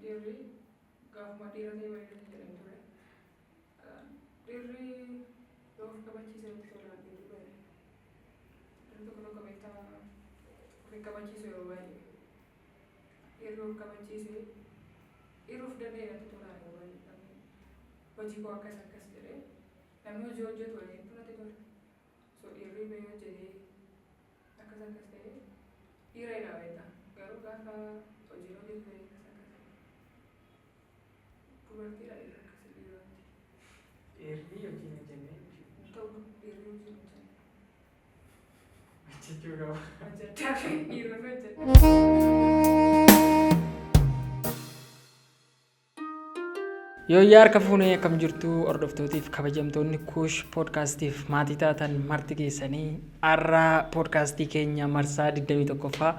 dhiirri gaafuma dhiira ta'e baay'ee jedhan ture. Dhiirri yoo of qabachiise itti tolaan dhiirri baay'ee. Dhiirri tokko tokko beektaa of qabachiisu yeroo baay'ee. Dhiirri of qabachiise dhiirri of danda'e itti tolaan yeroo baay'ee. Hojii koo akkas jedhee namni hojii hojjetu waliin tunatti tola. So dhiirri ba'ee hojjetee akkas ta'ee dhiira jedha beektaa. Garuu gaafa hojii hojjetu ta'e dubartiidha akkasii dhiironni. Dhiirri yookiin hojjennee Ta'u dhiirri hojii hojjetu. hojjechuu qaba. Hojjechaa fi dhiironni hojjetu. Yoo harka fuunee akkam jirtu hordoftootaafi kabajamtoonni Kuush poodkaastiif maatii taatan marti keessanii har'a poodkaastii keenya marsaa 21ffaa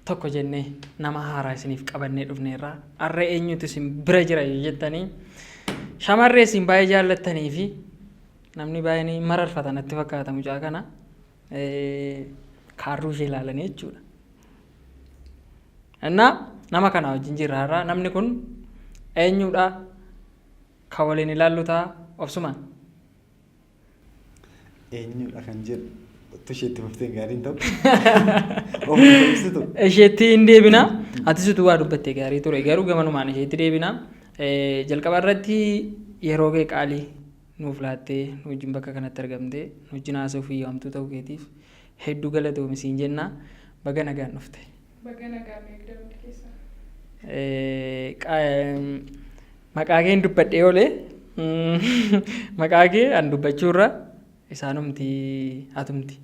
tokko jennee nama haaraa isiniif qabannee dhufneerra. Har'a eenyutu isin bira jira jettanii shamarree isin baay'ee jaallattanii fi namni baay'een mararfatan natti fakkaata mucaa kana kaarruu ishee ilaalanii jechuudha. Innaa nama kana wajjin jirra har'a. Namni kun eenyudha? Kan waliin ilaallu ta'a obsumaan. Eenyudha kan jedhu isheetti fuftee gaariin ta'u. Isheetti hin deebina. Atisitu waa dubbattee gaarii ture. Garuu gamanumaan isheetti deebina. Jalqaba irratti yeroo kee qaalii nuuf laattee nu wajjin bakka kanatti argamtee nu wajjin haasa'uuf yaamtuu ta'uu keetiif hedduu galatoomi siin jenna. Baga nagaan dhufte. Baga nagaan eegdamte keessa. Maqaa kee dubbadhee oolee maqaa kee an dubbachuurra isaanumti atumti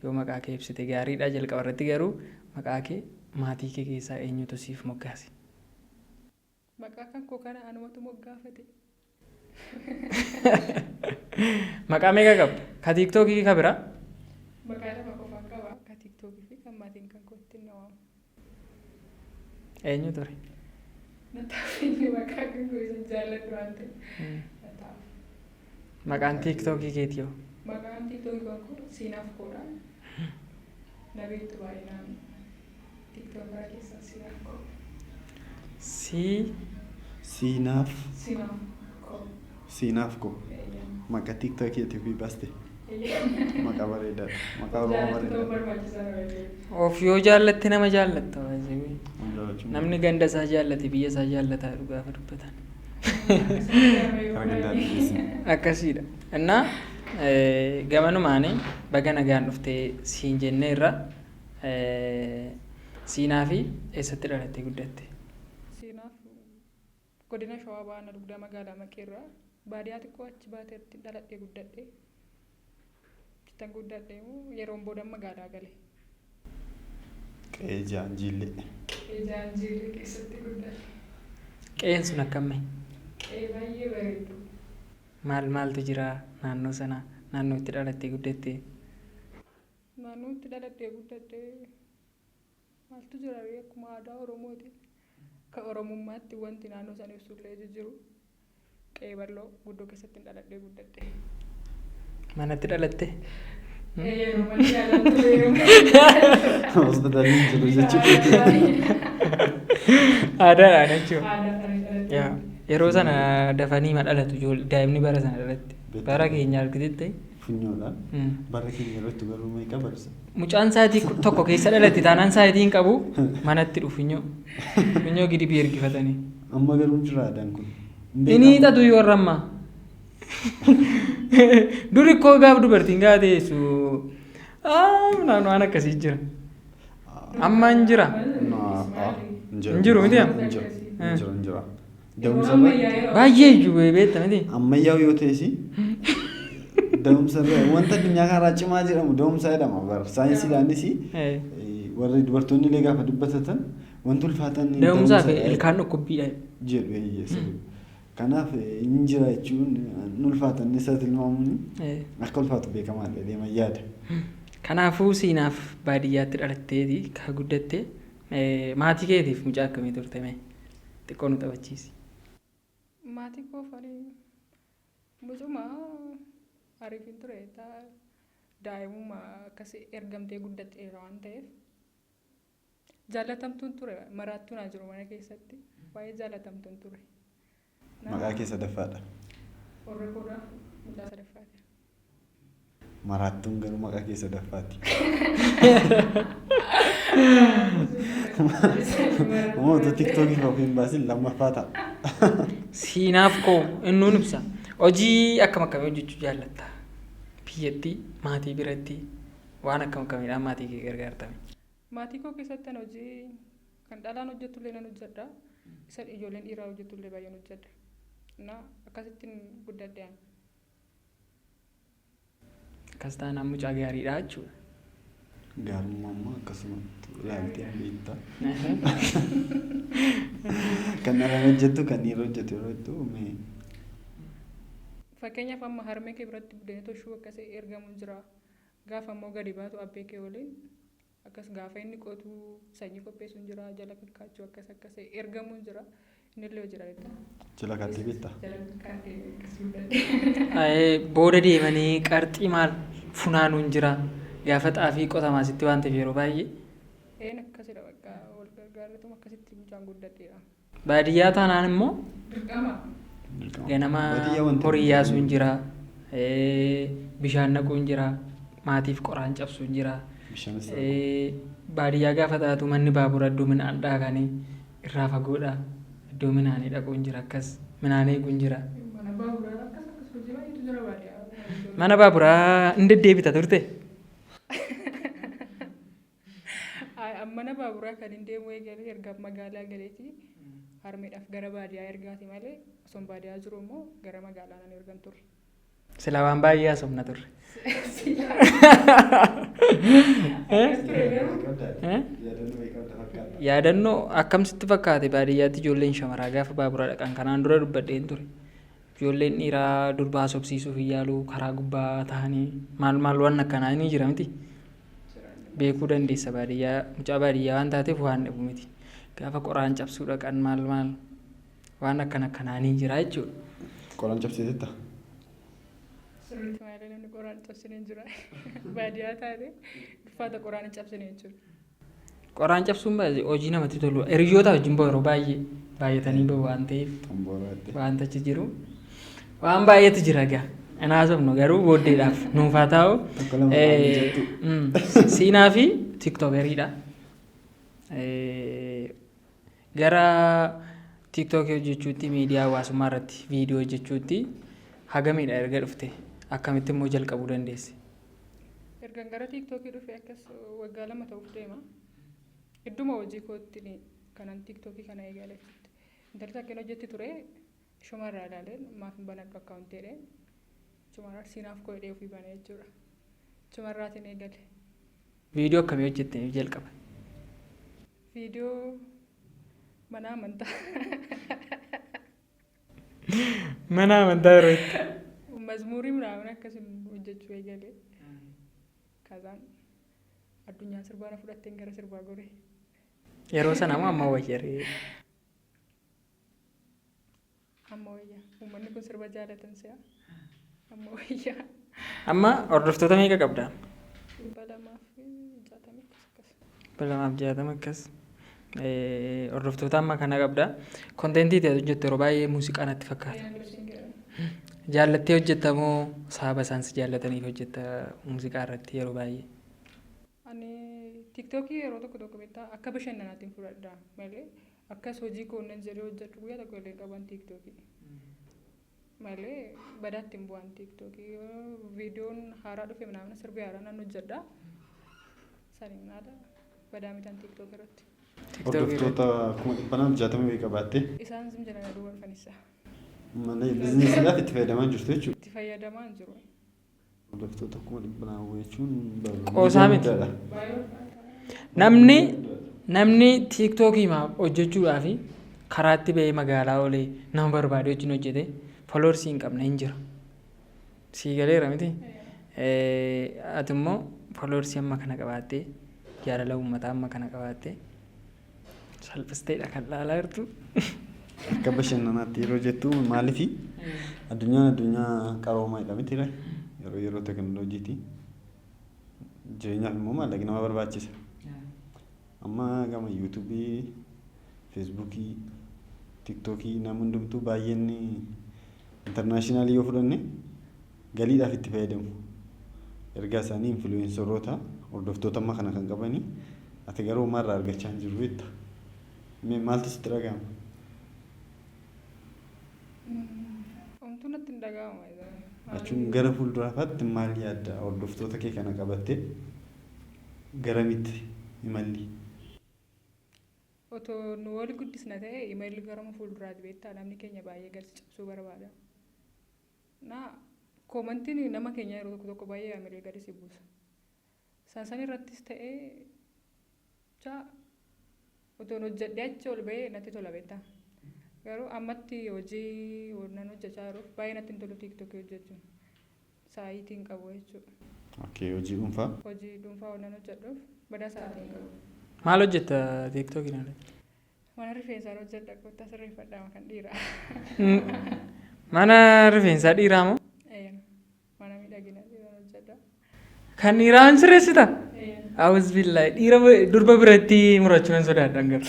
yoo maqaa kee ibsite gaariidha. Jalqaba irratti garuu maqaa kee maatii kee keessaa eenyutu siif moggaase? Maqaa kan koo kana anumatu moggaafate. Maqaa meeqa qabda? Ka tiiktookii ka bira? Maqaa lama qofaan qaba. Ka tiiktookii fi kan maatiin kan kootti na waamu. Eenyu ture? Nataafii maqaa kan koo isa jaalladhu waan ta'e. Maqaan tiiktookii keetii yoo? Maqaan tiiktookii kan koo siinaaf koodha. Na beektu baay'inaan tiiktookaraa keessaa siinaaf koo. Siinaaf koo. Siinaaf koo. Maqaa tiiktookii fi baste. Maqaa bareedaadha. Maqaa Oromoo bareedaadha. Of yoo jaallatte nama jaallatta. Namni ganda isaa jaallate biyya isaa jaallataa gaafa dubbatan. Akkasiidha. Innaa gamanumaan baga nagaan dhuftee siin jenneerra. Siinaa fi eessatti dhalattee guddatte? Siinaaf godina Shawaa Bahaa Dugdaa magaalaa Maqeerraa baadiyyaa xiqqoo achi baateetti dhaladhee guddadhe. Kan guddadhe yeroon booda magaalaa gale. Qe'ee Jaanjiillee. Qe'ee Jaanjiillee keessatti guddadhe. Qe'een sun akkamii? Qe'ee baay'ee bareedu. Maaltu jira naannoo sana? Naannoo itti dhalattee guddatte? Naannoo itti dhaladhee guddadhe maaltu jira akkuma aadaa Oromooti. Ka Oromummaatti wanti naannoo sana ibsullee jiru. Qe'ee bal'oo guddoo keessatti dhaladhee guddadhe. Manatti dhalatte? Manni jaallattu Hospitaalli jiru jechuudha. Aadaadhaan jechuudha. Yeroo sana dafanii dhalatu daa'imni bara sana dhalatti. Bara keenya argitetti. Funyoodhaan. Bara keenya irratti garuu meeqa barsa? Mucaan sa'aatii tokko keessa dhalatti taanaan sa'aatii hin qabu manatti dhufu funyoo. Funyoo gidi ergifatanii. Amma garuu jira aadaan kun. Inni hiixatu yoo warra ammaa. Duri koo gaaf dubartiin gaateessu naannoo waan akkasii jira. Amma hin jira. Hin jiru miti yaa? Hin jira. Baay'ee iyyuu beekta miti. Ammayyaa yoo ta'esi da'umsa wanta addunyaa kanarraa cimaa jedhamu da'umsa jedhama bara saayinsiidhaanis warri dubartoonni illee gaafa dubbatatan wanti ulfaatan da'umsaa fi ilkaan dhukkubbiidha jedhu eeyyeessa. Kanaaf hin jira jechuun ulfaatan isa tilmaamuun akka ulfaatu beekamaadha deema yaada. Kanaafuu siinaaf baadiyyaatti dhalatteeti ka guddatte maatii keetiif mucaa akkamii turte xiqqoo nu taphachiisi. Maatii koofanii mucuma ariifin ture daa'imummaa akkasii ergamtee guddatteera waan ta'eef Jaalatamtuun ture maraattuun haa jiru mana keessatti baay'ee jaalatamtuun ture. Maqaa kee sadaffaadha. Warra koodhaa mucaa sadaffaati. Maraattuun garuu maqaa kee sadaffaati. Uummata TikTokii ofiin baasin lammaffaa ta'a. Siinaaf koo innuun ibsa. Hojii akkam akkamii hojjechuu jaallatta? Biyyatti maatii biratti waan akkam akkamiidhaan maatii kee gargaartame? Maatii koo keessatti kan hojii kan dhalaan hojjetullee nan hojjedha. Isa ijoolleen dhiiraa hojjetullee baay'een hojjedha. Na akkasittiin guddadhe ani. Akkas taanaan mucaa gaariidha jechuudha. Gaarummaa ammoo akkasumatti ilaaltee beektaa. Kan dhalaan hojjettu kan dhiira hojjetu yeroo hedduu fakkeenyaaf amma harmee kee biratti buddeen toshuu akkasii ergamu jira. Gaafa ammoo gadi baatu abbee kee waliin akkas gaafa inni qotuu sanyii qopheessuun jira jala kakkaachuu akkasii ergamu jira. Innillee jira jechuudha. Jala kaatee beektaa? Jala kaatee akkasii. Booda deemanii qarxii maal funaanuun jira. Gaafa xaafii qotamaa sitti waan ta'eef yeroo baay'ee. Akkasidha bakka wal gargaarratuma akkasitti mucaan guddadheedha. Baadiyyaa taanaan immoo Dirqama. ganama horii yaasuun jira. Bishaan naquun jira. Maatiif qoraan cabsuun jira. Baadiyyaa gaafa taatu manni baabura iddoo midhaan dhaaqanii irraa fagoodha. Iddoo midhaanii dhaquun jira akkas midhaan eeguun jira. Mana baaburaa hin deddeebita turte? Mana baaburaa kan hin deemu eegalee erga magaalaa galeeti harmeedhaaf gara baadiyyaa ergaati malee osoo baadiyyaa jiru immoo gara magaalaa nan ergan turre. Silaa waan baay'ee haasofna turre. Yaadannoo akkamsitti fakkaate baadiyyaatti ijoolleen shamaraa gaafa baaburaa dhaqan kanaan dura dubbadheen ture. Ijoolleen dhiiraa durbaa sobsiisuuf yaaluu karaa gubbaa ta'anii maal waan akkanaa ni jira miti. Beekuu dandeessa baadiyyaa mucaa baadiyyaa waan taateef waan dhabu miti. Gaafa qoraan cabsuu dhaqan maal waan akkanaa ni jira jechuudha. Qoraan cabsiteetta? Sirriitti malee namni qoraan cabsine jira. Baadiyyaa taate uffata qoraan cabsine jechuudha. Qoraan cabsuun hojii namatti tolu. Hiriyoota wajjin yeroo baay'atanii bahu waan ta'eef waan achi jiru. Waan baay'eetu jira egaa. Inaasofnu garuu booddeedhaaf nuufaa taa'u. Siinaa fi tiiktokeriidha. Gara tiiktokii hojjechuutti miidiyaa hawaasummaa irratti viidiyoo hojjechuutti hagamiidha erga dhufte akkamitti immoo jalqabuu dandeesse? Ergan gara tiiktokii dhufe akkas waggaa 2 ta'uuf deema. Idduma hojii kootti kanan tiiktokii kana eegale. Intalli takka hojjetti ture shumarraa ilaaleen maaf hin banadhu akkaawunteedhaan. Chumarraa siinaaf koodhee ofii banee jechuudha. Chumarraatiin eegale. Viidiyoo akkamii hojjettee jalqaba? Viidiyoo mana amantaa. Mana amantaa yeroo itti. Mazmuurii midhaan akkasiin hojjechuu eegale. Kazaan addunyaan sirbaana fudhatteen gara sirbaa goree. Yeroo sana moo amma wayyaree? Amma wayyaa. Uummanni kun sirba jaalatan si'a. Amma wayyaa. Amma hordoftoota meeqa qabda? 260 akkas. Hordoftoota amma kana qabda. Kontentii ta'e hojjettu yeroo baay'ee muuziqaa natti fakkaata. Jaallattee hojjetta moo sababa isaan si jaallataniif hojjetta muuziqaa irratti yeroo baay'ee? Ani tiiktokii yeroo tokko beektaa akka bashannanaatti fudhadha malee akkas hojii koonnan jedhee hojjedhu guyyaa tokko illee qaban tiiktokii. Malee badaatti hin bu'an tiiktokii viidiyoon haaraa dhufe midhaan sirbi haaraa nan hojjedha. Saniin haala badaa mitaan tiiktokii irratti. Hordoftoota 160 qabaatte? Isaan sim jedhanii aduu walfanisa. Mana biizinesiidhaaf itti fayyadamaa jirtu jechuudha. Itti fayyadamaa jiru. Hordoftoota 160 jechuun qoosaa miti. Namni tiiktokii hojjechuudhaaf karaatti ba'ee magaalaa olee nama barbaade wajjin hojjete foloorsii hin qabne hin jiru. Sii galeera miti. Ati immoo foloorsii amma kana qabaattee jaalala uummataa amma kana qabaattee salphisteedha kan laalaa jirtu. Akka bashannanaatti yeroo jettu maaliifi addunyaa qaroomaadha miti yeroo teekinooloojiiti. Jireenyaaf immoo maallaqni nama barbaachisa. amma gama yuutuubii, feesbuukii, tiktookii nama hundumtuu baay'een intarnaashinaali yoo fudhanne galiidhaaf itti fayyadamu. Ergaa isaanii influenceroota hordoftoota amma kana kan qabanii ati garuu maarraa argachaa hin jirru jetta. Maaltu sitti dhaga'ama? Omtuu natti hin dhaga'amu. Jechuun gara fuulduraafaatti maal yaadda hordoftoota kee kana qabattee garamitti imalli? Otoo nu wal guddisna ta'e imalli garama fuulduraati beektaa namni keenya baay'ee galsi cabsuu barbaada. Koomantiin nama keenya yeroo tokko tokko baay'ee amilee gadi si buusa. San irrattis ta'ee otoo hojjedhee achi ol bahee natti tola beektaa. Garuu ammatti hojii nan hojjechaa jiruuf baay'ee natti hin tolu tiiktookii hojjechuun. Sa'aatiin qabu jechuudha. Okay, hojii dhuunfaa? Hojii dhuunfaa nan hojjedhuuf badaa sa'aatiin qabu. Maal hojjetta tiiktookiin ala? Mana rifeensaa hojjedha kottaa sirreeffadhaa kan dhiiraa. Mana rifeensaa dhiiraa moo? Mana miidhagina dhiiraa hojjedha. Kan dhiiraa hin sirreessita? Awus billahi dhiira durba biratti murachuun sodaadhaan gara.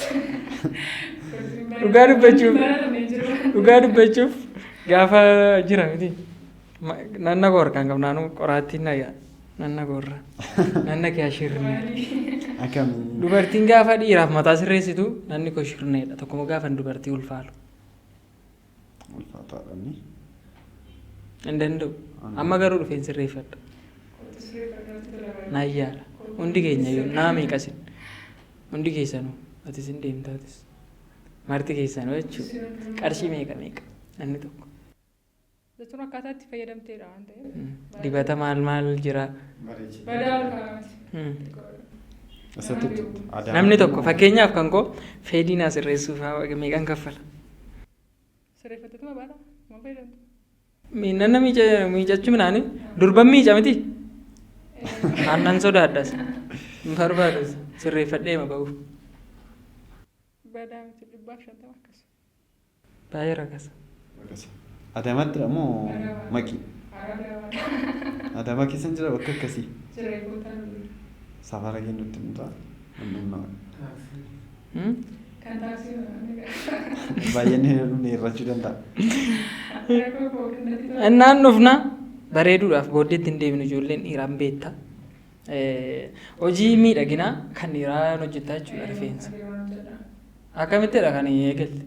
Dhugaa dubbachuuf gaafa jira miti. Nanna goor kan qabu naannoo qoraattiin nayyaa. Nanna goorra. Nanna kee ashirne. Dubartiin gaafa dhiiraaf mataa sirreessitu nanni koo shirneedha. Tokkuma gaafa dubartii ulfaalu. Ulfaataadhaani. Hin danda'u. Amma garuu dhufeen sirreeffadha. Nayyaadha. Hundi keenya yoo naa meeqasin. Hundi keessanuu atis hin deemtaatis. Marti keessanuu jechuudha. Qarshii meeqa namni tokko. Jechuun akkaataa itti fayyadamteedha waan ta'eef. Dibata maal jira. Badaa ol kaa'amati. Namni tokko fakkeenyaaf kan koo fedhii naa sirreessuuf meeqan kaffala. Sirreeffatteetuma baadha? Maal fayyadamtu? Nanna miicachuu minaani durban miica miti. Aannan sodaadhas. Barbaadas sirreeffadhee ma ba'uuf. Badaa miti 150 akkas. Baay'ee rakasa. Adamatti moo maqii? Adama keessan jira bakka akkasii. Safara kennutti mutaa. Kan taaksii baay'een hir'achuu danda'a. Innaan dhufna bareeduudhaaf booddeetti hin deemnu ijoolleen dhiiraan beekta. Hojii miidhaginaa kan dhiiraan hojjetaa jechuudha rifeensa. Akkamittidha kan eegalte?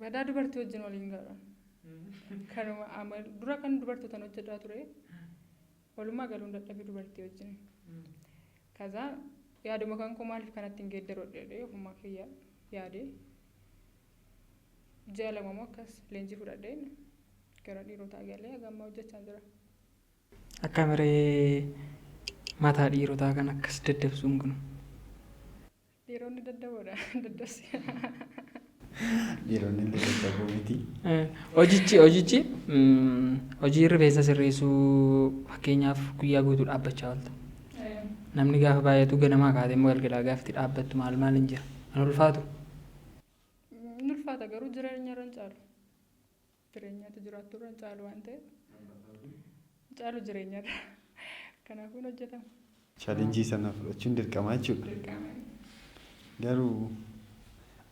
Badaa dubartii wajjin waliin ga'a. Kanuma dura kan dubartootaan hojjetaa ture walumaa galuun dadhabbii dubartii wajjin. Kaza yaaduma kan koo maaliif kanatti hin geeddaroo dheedhee ofumaa kiyyaa yaadee ji'a lama moo akkas leenjii fudhadhee gara dhiirotaa galee hagammaa hojjechaa jira. Akkamiree mataa dhiirotaa kan akkas daddabsuun kun? Dhiironni daddaboodha daddabsi. Dhiironni illee daddaboo miti. Hojichi hojii rifeensa sirreessuu fakkeenyaaf guyyaa guutuu dhaabbachaa oolta. Namni gaafa baay'atu ganamaa kaatee immoo galgalaa gaafatti dhaabbattu maal hin jira? An ulfaatu? Inni ulfaata garuu jireenya irra hin caalu. Jireenyaatu jiraattu irra hin caalu waan ta'eef. Caalu jireenya irra. Kanaafuu hojjetama. Chaalenjii sana fudhachuun dirqama jechuudha. Garuu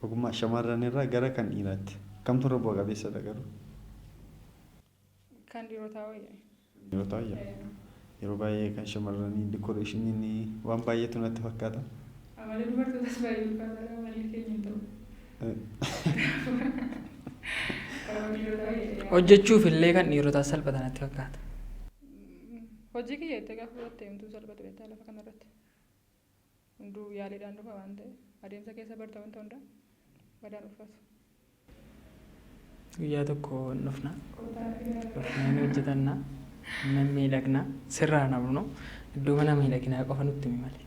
ogummaa shamarran irraa gara kan dhiiraatti kamtu irra bu'a qabeessadha garuu? Kan dhiirotaa wayya. Dhiirotaa wayya. Yeroo baay'ee kan shamarranii dikooreeshiniin waan baay'eetu natti fakkaata. Amalee dubartootas baay'ee ulfaata amalee keenya hin ta'u. Hojjechuuf illee kan dhiirotaa salphata natti fakkaata. Hojii kiyya itti gaafa fudhatte himtuu salphatu beektaa lafa kanarratti. Hunduu yaaliidhaan dhufa waan ta'eef adeemsa keessa barta wanta hundaa badaan ulfaatu. Guyyaa tokko hin dhufna. Dhufnee hojjetanna. Mana miidhagnaa sirraa namnu iddoo mana miidhaginaa qofa nutti himi malee.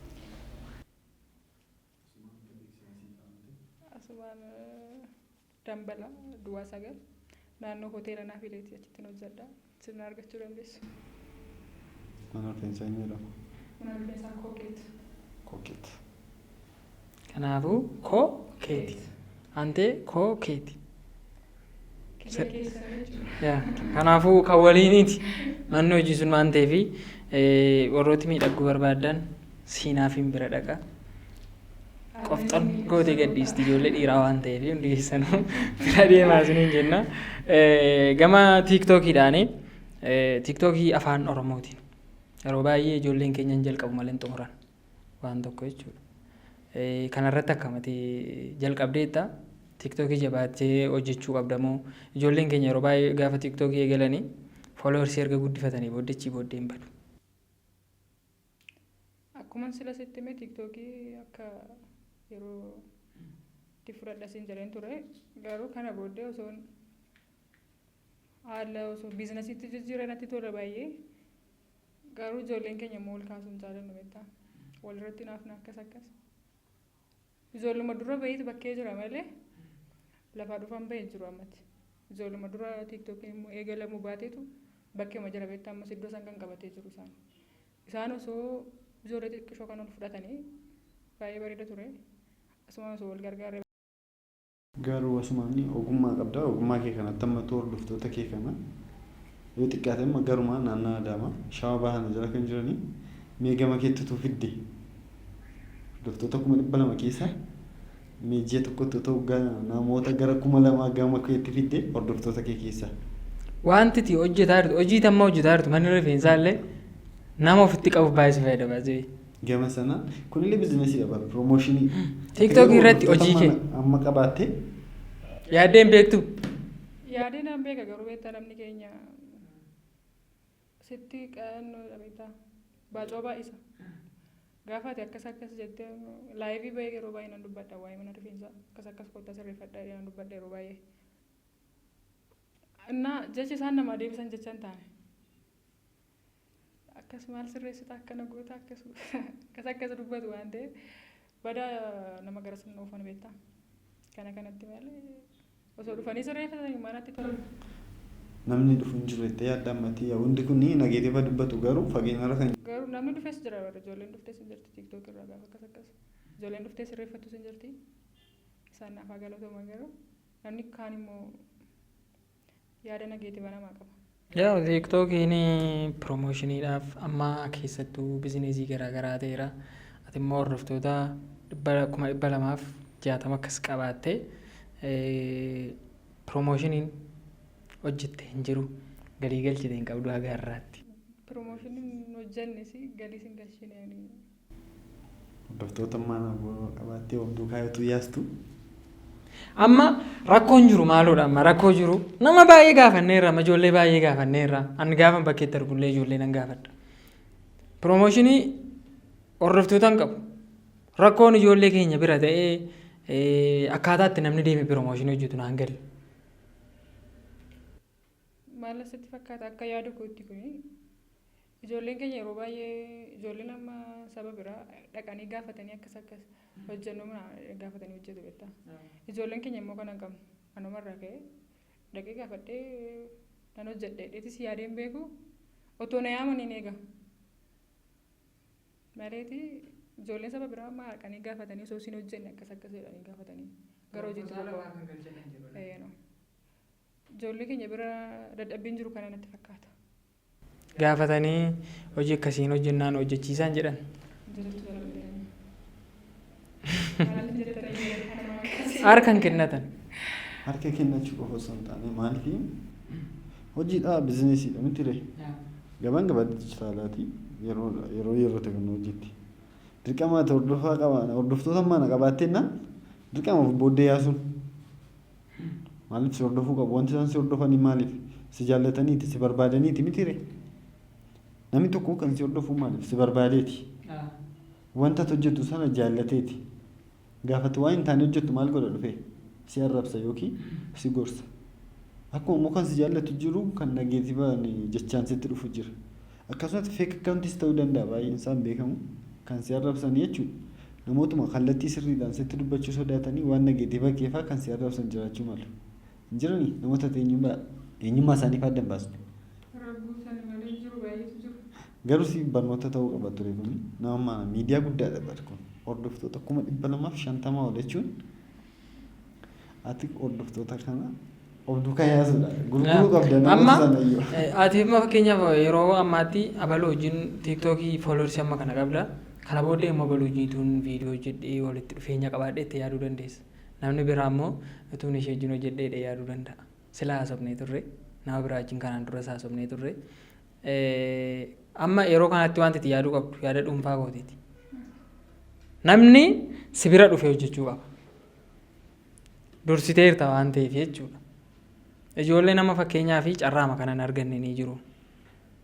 Asumaan dambala duwwaa 9 naannoo hoteela Naafileetii achitti hojjedha. Sirna argachuu dandeessu. Mana rifeensaa hin jedhamu. Mana rifeensaa Kookeeti. Kookeeti. Kanaafuu Kookeeti. Antee Kookeeti. Kanaafuu kan waliiniiti. Manni hojii sun waan ta'eef warrooti miidhaguu barbaadan siinaafin bira dhaqa. Qofxan gootee gadhiisti ijoollee dhiiraa waan ta'eef hundi keessanuu bira deemaa isiniin jenna. Gama tiiktookiidhaani tiiktookii afaan Oromootiin yeroo baay'ee ijoolleen keenya hin jalqabu malee hin xumuran waan tokko jechuudha. Kanarratti akkamati jalqabdeetta tiiktookii jabaattee hojjechuu qabdamoo ijoolleen keenya yeroo baay'ee gaafa tiiktookii eegalanii fooloowersii erga guddifatanii booddee hin badu. Akkuma sila sitti mee tiiktookii akka yeroo itti fudhadha siin jedheen ture garuu kana booddee osoo haala osoo biizinasiitti jijjiiranitti tola baay'ee garuu ijoolleen keenya immoo ol kaasuun jaalannu beektaa walirratti naaf akkas ijoolluma dura bahiitu bakkee jira malee lafaa dhufan bahee jiru ammatti ijoolluma dura tiiktookiin immoo eegalamu baateetu bakkeema jira beektaa ammas iddoo isaan kan qabatee jiru isaan osoo ijoollee xixiqqoo kan ol fudhatanii baay'ee bareeda ture asuma osoo wal gargaaree. Garuu asumaan ogummaa qabda ogummaa kee kanatti ammatu hordoftoota kee kana yoo xiqqaate amma garumaa naannoo Adaamaa shawaa bahan jala kan jiranii meegama keettitu fidde hordoftoota 200 keessa meejjii tokkotti ta'u namoota gara 2000 gama keetti fidde hordoftoota kee keessa. Wanti hojjetaa jirtu hojii tamma hojjetaa jirtu manni rifeensaa illee nama ofitti qabuuf baay'ee si fayyada baay'ee. Gama sana kunillee biizinasiidha bara piroomooshinii. Tiiktookii irratti hojii kee amma qabaatte. Yaaddeen beektu. Yaadeen an beeka garuu beektaa namni keenya sitti qaannoo beektaa baacoo baay'isa. Gaafa ati akkas jettee laayivii bahee yeroo baay'ee nan dubbadha waa'ee mana rifeensaa akkas kottaa sirreeffadha nan dubbadha yeroo baay'ee. Innaa jechi isaan namaa deebisan jecha hin taane. Akkas maal sirreessita akkana goota akkas dubbatu waan ta'eef badaa nama gara sana oofan beektaa. Kanatti malee osoo dhufanii sirreeffatan manatti tolu. Namni dhufu hin jiru itti yaadda ammatii hundi kun nageetifa dubbatu garuu fageenya irra kan. Garuu namni dhufes jira ijoolleen dhuftes hin jirti tiiktook irraa gaafa akkas ijoolleen dhuftee sirreeffattus hin jirti isaan naaf galatooma garuu namni kaan immoo yaada nageetifa namaa qaba. Yaa tiiktookiin piroomoshiniidhaaf amma keessattuu biizineesii garaagaraa ta'eera. Ati immoo hordoftoota 260 akkas qabaattee piroomoshiniin hojjette hin jiru galii galchite hin qabdu haga har'aatti. Piroomoshiniin hojjennes galii sin galchine. Hordoftoota mana qabaattee wamtuu kaayatu yaastu. Amma rakkoon jiru maaloodha amma rakkoo jiru nama baay'ee gaafanneerra ijoollee baay'ee gaafanneerra ani gaafa bakkeetti argullee ijoollee nan gaafadha. Piroomooshinii hordoftoota hin qabu. Rakkoon ijoollee keenya bira ta'ee akkaataatti namni deeme piroomooshinii hojjetu naan galle. Maal asitti fakkaata akka yaada kootti kuni ijoolleen keenya yeroo baay'ee ijoolleen amma saba biraa dhaqanii gaafatanii akkas hojjennu gaafatanii hojjetu beektaa. Ijoolleen keenya immoo kana hin qabnu anumarraa ka'ee dhaqee gaafadhee nan hojjedhe dheetis yaadeen beeku otoo na yaamanii ni eega. Maleeti ijoolleen saba biraa amma dhaqanii gaafatanii osoo isin hojjenne akkas jedhanii gaafatanii gara hojiitti bobba'u. Ijoollee keenya bira dadhabbiin jiru kana natti fakkaata. Gaafatanii hojii akkasiin hojjennaan hojjechiisaan jedhan. Harka kennatan. Harka kennachuu qofa osoo hin taane maaliif hojiidhaa biizinesiidha miti ree. Gabaan gabaa dijitaalaati yeroo ta'u hojjetti. Dirqama hordofaa qaba hordoftoota mana qabaatteenna dirqama booddee yaasuun. Maaliif si hordofuu qabu wanti isaan si hordofanii maaliif si jaallataniiti si barbaadaniiti miti ree. Namni tokko kan si hordofu maaliif si barbaadeeti. Wanta hojjetu sana jaallateeti. Gaafatti waan hin taane hojjettu maal godha dhufee si arrabsa yookiin si gorsa. Akkuma immoo kan si jaallatu jiru kan nageetifaan jechaan sitti dhufu jira. Akkasumas feek akkaawuntis ta'uu danda'a baay'een isaan beekamu kan si arrabsan jechuudha. Namootuma kallattii sirriidhaan sitti dubbachuu sodaatanii waan nageetifa keefaa kan si arrabsan jiraachuu malu. Hin jiranii namoota eenyummaa isaaniif adda hin baasnu. Garuu si barnoota ta'uu qaba ture kun nama miidiyaa guddaadha bara kun hordoftoota 250 ol jechuun ati hordoftoota kana of duukaa yaasuudha gurguruu qabda nama sanayyuu. Ati amma fakkeenyaaf yeroo ammaatti abaloo wajjin tiiktookii fooloorsii amma kana qabda Kana booddee immoo baluu jiituun viidiyoo jedhee walitti dhufeenya qabaadhee itti yaaduu dandeessa. Namni biraa immoo utuun ishee wajjin hojjedhee yaaduu danda'a. Silaa haasofnee turre nama biraa wajjin kanaan duras haasofnee turre. Amma yeroo kanatti wanti itti yaaduu qabdu yaada dhuunfaa kootiiti. Namni si bira dhufee hojjechuu qaba. Dursiteerta waan ta'eef jechuudha. Ijoollee nama fakkeenyaa fi carraama kanan arganne ni jiru.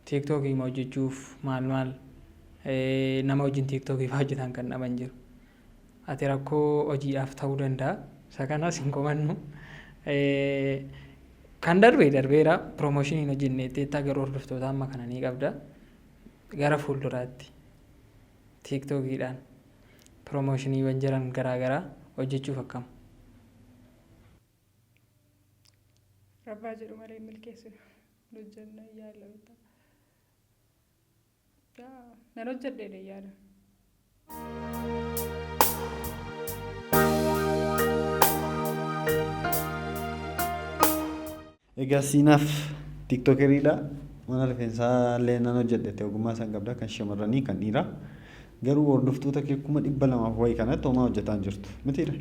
Tiiktookii hojjechuuf maal nama wajjin tiiktookii hojjetan kan dhaban jiru. Ati rakkoo hojiidhaaf ta'uu danda'a. Isa kanas hin qomannu. Kan darbeera piroomoshiniin hojjenneetti garuu hordoftoota amma kana ni qabda. Gara fuulduraatti tiiktookiidhaan piroomoshiniiwwan jiran garaagaraa hojjechuuf akkam. Rabbaa jedhu malee milkeessinu hojjenna yaala bitaa. Nan hojjedheedha yaada. Egaa siinaaf tiiktookeridha. Mana rifeensaa illee nan hojjedhe ogummaa isaan qabda kan shamarranii kan dhiiraa. Garuu hordoftoota kee 200,000 wayii kanatti homaa hojjetaa hin jirtu. Mitiidha?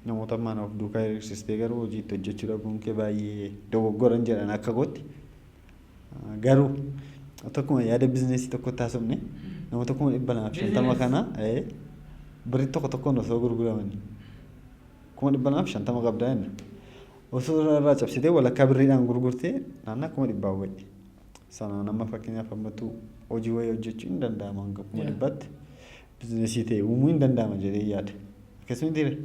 Namoota mana of duukaa hir'isistee garuu hojiitti hojjechuu dhabuun kee baay'ee dogoggoran jedhan akka gootti. Garuu tokkuma yaada bizineesii tokkotti haasofne namoota 250 kana birrii tokkoon osoo gurguramanii 250 qabdaa jenna. Osoo irraa cabsitee walakkaa birriidhaan gurgurtee naannaa 100 wayii. Sana nama fakkeenyaaf ammatu hojii wayii hojjechuu hin danda'ama hanga 100tti bizineesii ta'e uumuu hin danda'ama jedhee yaada. Akkasuma ta'e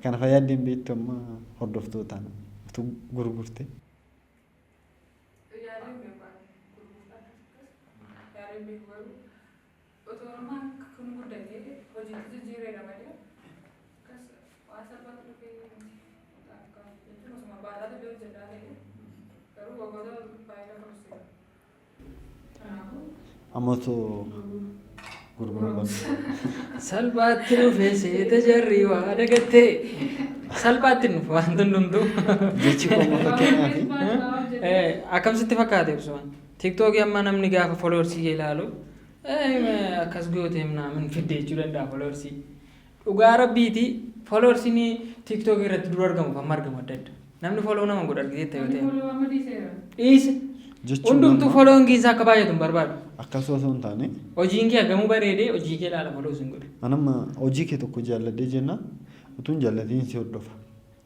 kana fayyaaddeen beektu amma hordoftootaan utuu gurgurte. Ammatu gurguruu salphaatti dhufee seeta jarri waa dagattee salphaatti nuuf waan hundumtuu jechi qofa fakkeenyaaf akkamsitti fakkaate ibsuman tiiktookii amma namni gaafa foloorsii kee ilaalu akkas gootee naamin fiddee jechuu danda'a foloorsii dhugaa rabbiiti foloorsiin tiiktookii irratti dura argamu kan argamu adda adda namni foloo nama godha argiteetta yoo ta'e dhiise hundumtuu foloon kiisaa akka baay'atu hin barbaadu. Akkasuma osoo hin taane hojiin kee hagamuu bareedee hojii kee ilaala foloo sin godhe. Anamma hojii kee tokko jaalladhee jenna utuun jaallatiin si hordofa.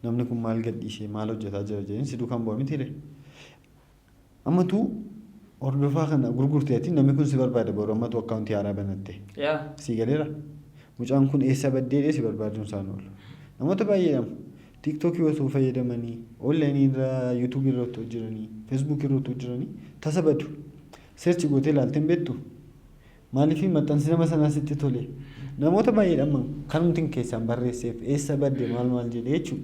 Namni kun maal gadhiisee maal hojjetaa jira jedheen si duukaan bu'a miti. Ammatu hordofaa kana gurgurteetiin namni kun si barbaada boru ammatu akkaawuntii haaraa banatte. Si galeera. Mucaan kun eessa baddeedhee si barbaaduun isaan oolu. Namoota baay'eedhamu. TikTokii osoo fayyadamanii onlaayinii irraa yuutuubii irratti hojjetanii feesbuukii irratti hojjetanii tasa badu. Seerchi gootee ilaalteen beektu maaliif maxxansi nama sanaa sitti tole namoota baay'eedhaan kanumtiin keessaan barreesseef eessa badde maal jedhee jechuudha.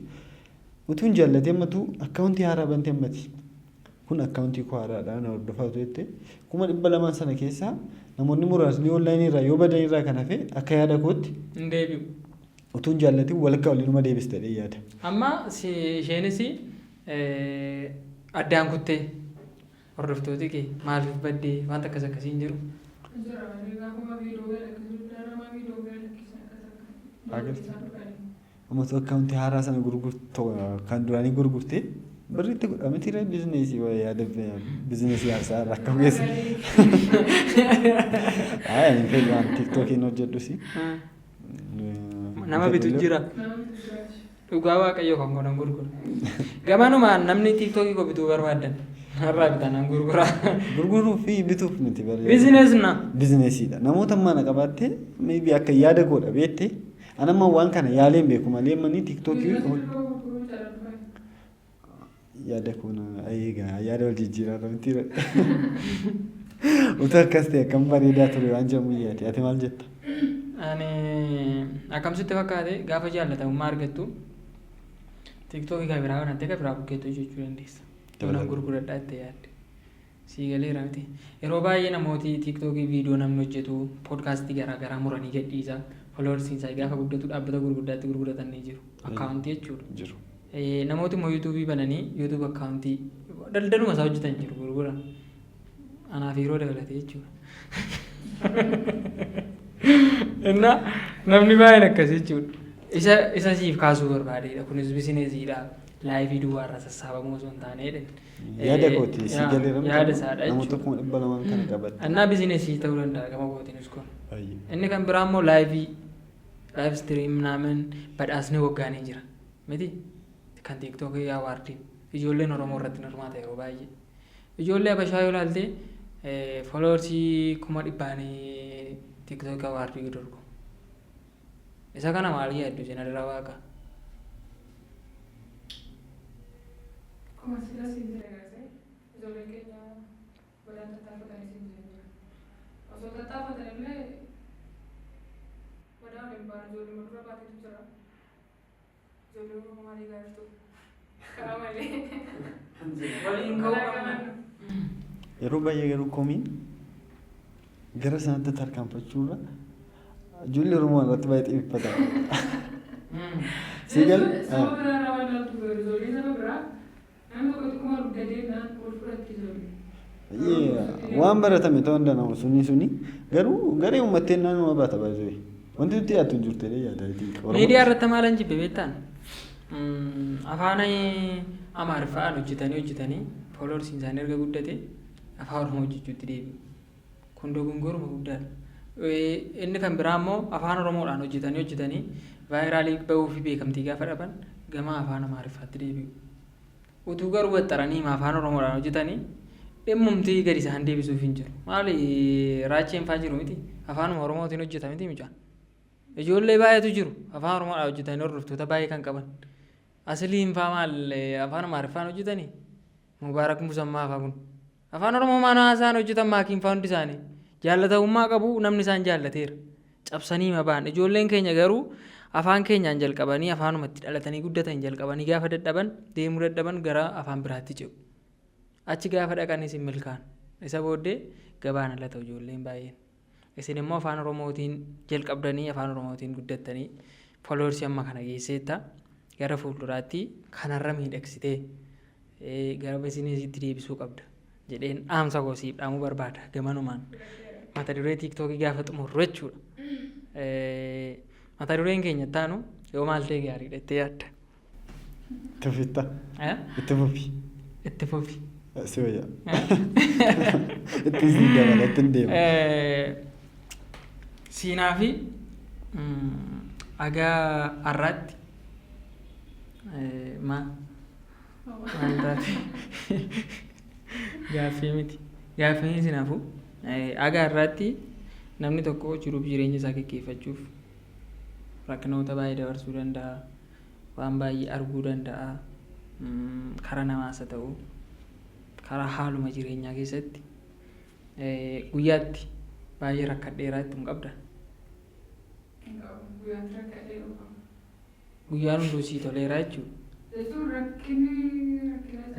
Utuun jaallatee ammatu akkaawuntii haaraa bantee ammati. Kun akkaawuntii koo haaraadhaan hordofaa turte 200,000 sana keessaa namoonni muraasni onlaayinii irraa yoo badan irraa kan hafe akka yaada kootti hin deebi'u. Utuun jaallatee walakkaa waliinuma deebistee yaada. Amma isheenis addaan kuttee hordoftooti kee maaliif baddee wanta akkas akkasii hin jiru. Ammatu akkaawuntii haaraa sana gurgurtu kan duraanii gurgurtee birriitti godhameti irra bizineesii wayii yaada bizineesii haasaa irraa akka bu'eessa. Ani fedhi waan tiiktookiin hojjedhusi. Nama bitu jira. Dhugaa waaqayyo kan godhan gurgura. Gamanumaan namni tiiktookii koo bituu barbaadan har'aa bitanaan gurgura. Gurguruu fi bituuf miti barreeffama. Bizinees na. Bizineesiidha. Namoota mana qabaattee maybe akka yaada godha beektee anamma waan kana yaaleen beeku malee manii tiiktookii yaada kun eegaa yaada wal jijjiiraa miti. Utuu akkas ta'e akkam bareedaa ture waan jedhamu yaade ati maal jetta? Ani akkamsitti fakkaate gaafa jaallatamummaa argattu tiiktookii kan biraa banantee kan biraa bukkeettoo jechuu dandeessa. Yoona gurguradhaa itti yaadde. Sii galeera miti. Yeroo baay'ee namooti tiiktookii viidiyoo namni hojjetu poodkaastii garaagaraa muranii gadhiisa. Foloorsiinsaa gaafa guddatu dhaabbata gurguddaatti gurguratan ni jiru. Akkaawuntii jechuudha. Namooti immoo yuutuubii bananii yuutuub akkaawuntii daldaluma isaa hojjetan jiru gurguran. Anaaf yeroo dabalatee jechuudha. Innaa namni baay'een akkasii jechuudha. Isa siif kaasuu barbaadeedha. Kunis bisineesiidha. Laayifii duwwaarraa sassaabamuu osoo hin taaneedha. Yaada kooti si galeera yaada isaadha nama tokko dhibba lamaan kana qabate. Annaa bizineesii ta'uu danda'a gama kootiinis kun. Inni kan biraa immoo laayif istiriim naamin badhaasni waggaanii jira. Miti kan tiiktookii awaardii ijoolleen Oromoo irratti hirmaata yeroo baay'ee. Ijoollee Habashaa yoo ilaalte foloorsii 100,000 tiiktookii awaardii gudurgu. Isa kana maal yaaddu isin adda waaqa? Como así las entregas, yo le que ya voy a tratar de tener sin dinero. O sea, tratar de tenerle, bueno, me paro, yo le mando una parte de tu trabajo. Yo le digo como diga esto. Caramele. Yeroo baay'ee garuu komiin gara sanatti tarkaanfachuurra ijoollee Oromoo irratti baay'ee xiyyeeffata. Sigal waan baratame ta'uu danda'u suni garuu garee uummatteen naannoo baata baay'ee wanti nuti yaaddu hin jirtu yaada. Miidiyaa irratti maalan jibbe beektaan afaan Amaariffaan hojjetanii fooloorsiin isaanii erga guddate afaan Oromoo hojjechuutti deebi'u. Kun dogongoruma guddaadha. Inni kan biraa immoo afaan Oromoodhaan hojjetanii vaayiraalii bahuu fi beekamtii gaafa dhaban gama afaan Amaariffaatti deebi'u. Utuu garuu waxxaranii afaan Oromoodhaan hojjetanii dhimmumtii gadi isaan deebisuuf hin jiru. Maali raacheen fa'aa jiru miti afaan Oromootiin hojjetame miti mucaan. Ijoollee baay'eetu jiru afaan Oromoodhaan hojjetanii hordoftoota baay'ee kan qaban. Asliin fa'aa maal afaan Amaariffaan hojjetanii Mubaarak Musammaa fa'aa kun afaan Oromoo maanaa isaan hojjetan maakiin fa'aa hundi isaanii jaallatamummaa qabu namni isaan jaallateera. Cabsanii mabaan ijoolleen keenya garuu afaan keenyaan jalqabanii afaanumatti dhalatanii guddatan jalqabanii gaafa dadhaban deemuu dadhaban gara afaan biraatti ce'u. Achi gaafa dhaqanis hin milkaan. Isa booddee gabaan ala ta'u ijoolleen baay'een. Isin immoo afaan Oromootiin jalqabdanii afaan Oromootiin guddattanii foloorsii amma kana geesseetta gara fuulduraatti kanarra miidhagsitee gara bizineesiitti deebisuu qabda jedheen dhaamsa kosiif dhaamuu barbaada gamanumaan. Mata duree tiiktookii gaafa xumurru jechuudha. Mata dureen keenya taanu yoo maal ta'e gaariidha itti yaadda. Tufitta. Itti fufi. Itti fufi. Si wayya. Itti si dabala itti deema. Siinaa fi agaa har'aatti maal taate gaaffii miti. Gaaffii sinaafu agaa har'aatti namni tokko jiruuf jireenya isaa gaggeeffachuuf rakkinoota baay'ee dabarsuu danda'a. Waan baay'ee arguu danda'a. Karaa namaas haa ta'u karaa haaluma jireenyaa keessatti guyyaatti baay'ee rakkadheeraa itti hin qabda. Guyyaan hunduu sii toleeraa jechuudha.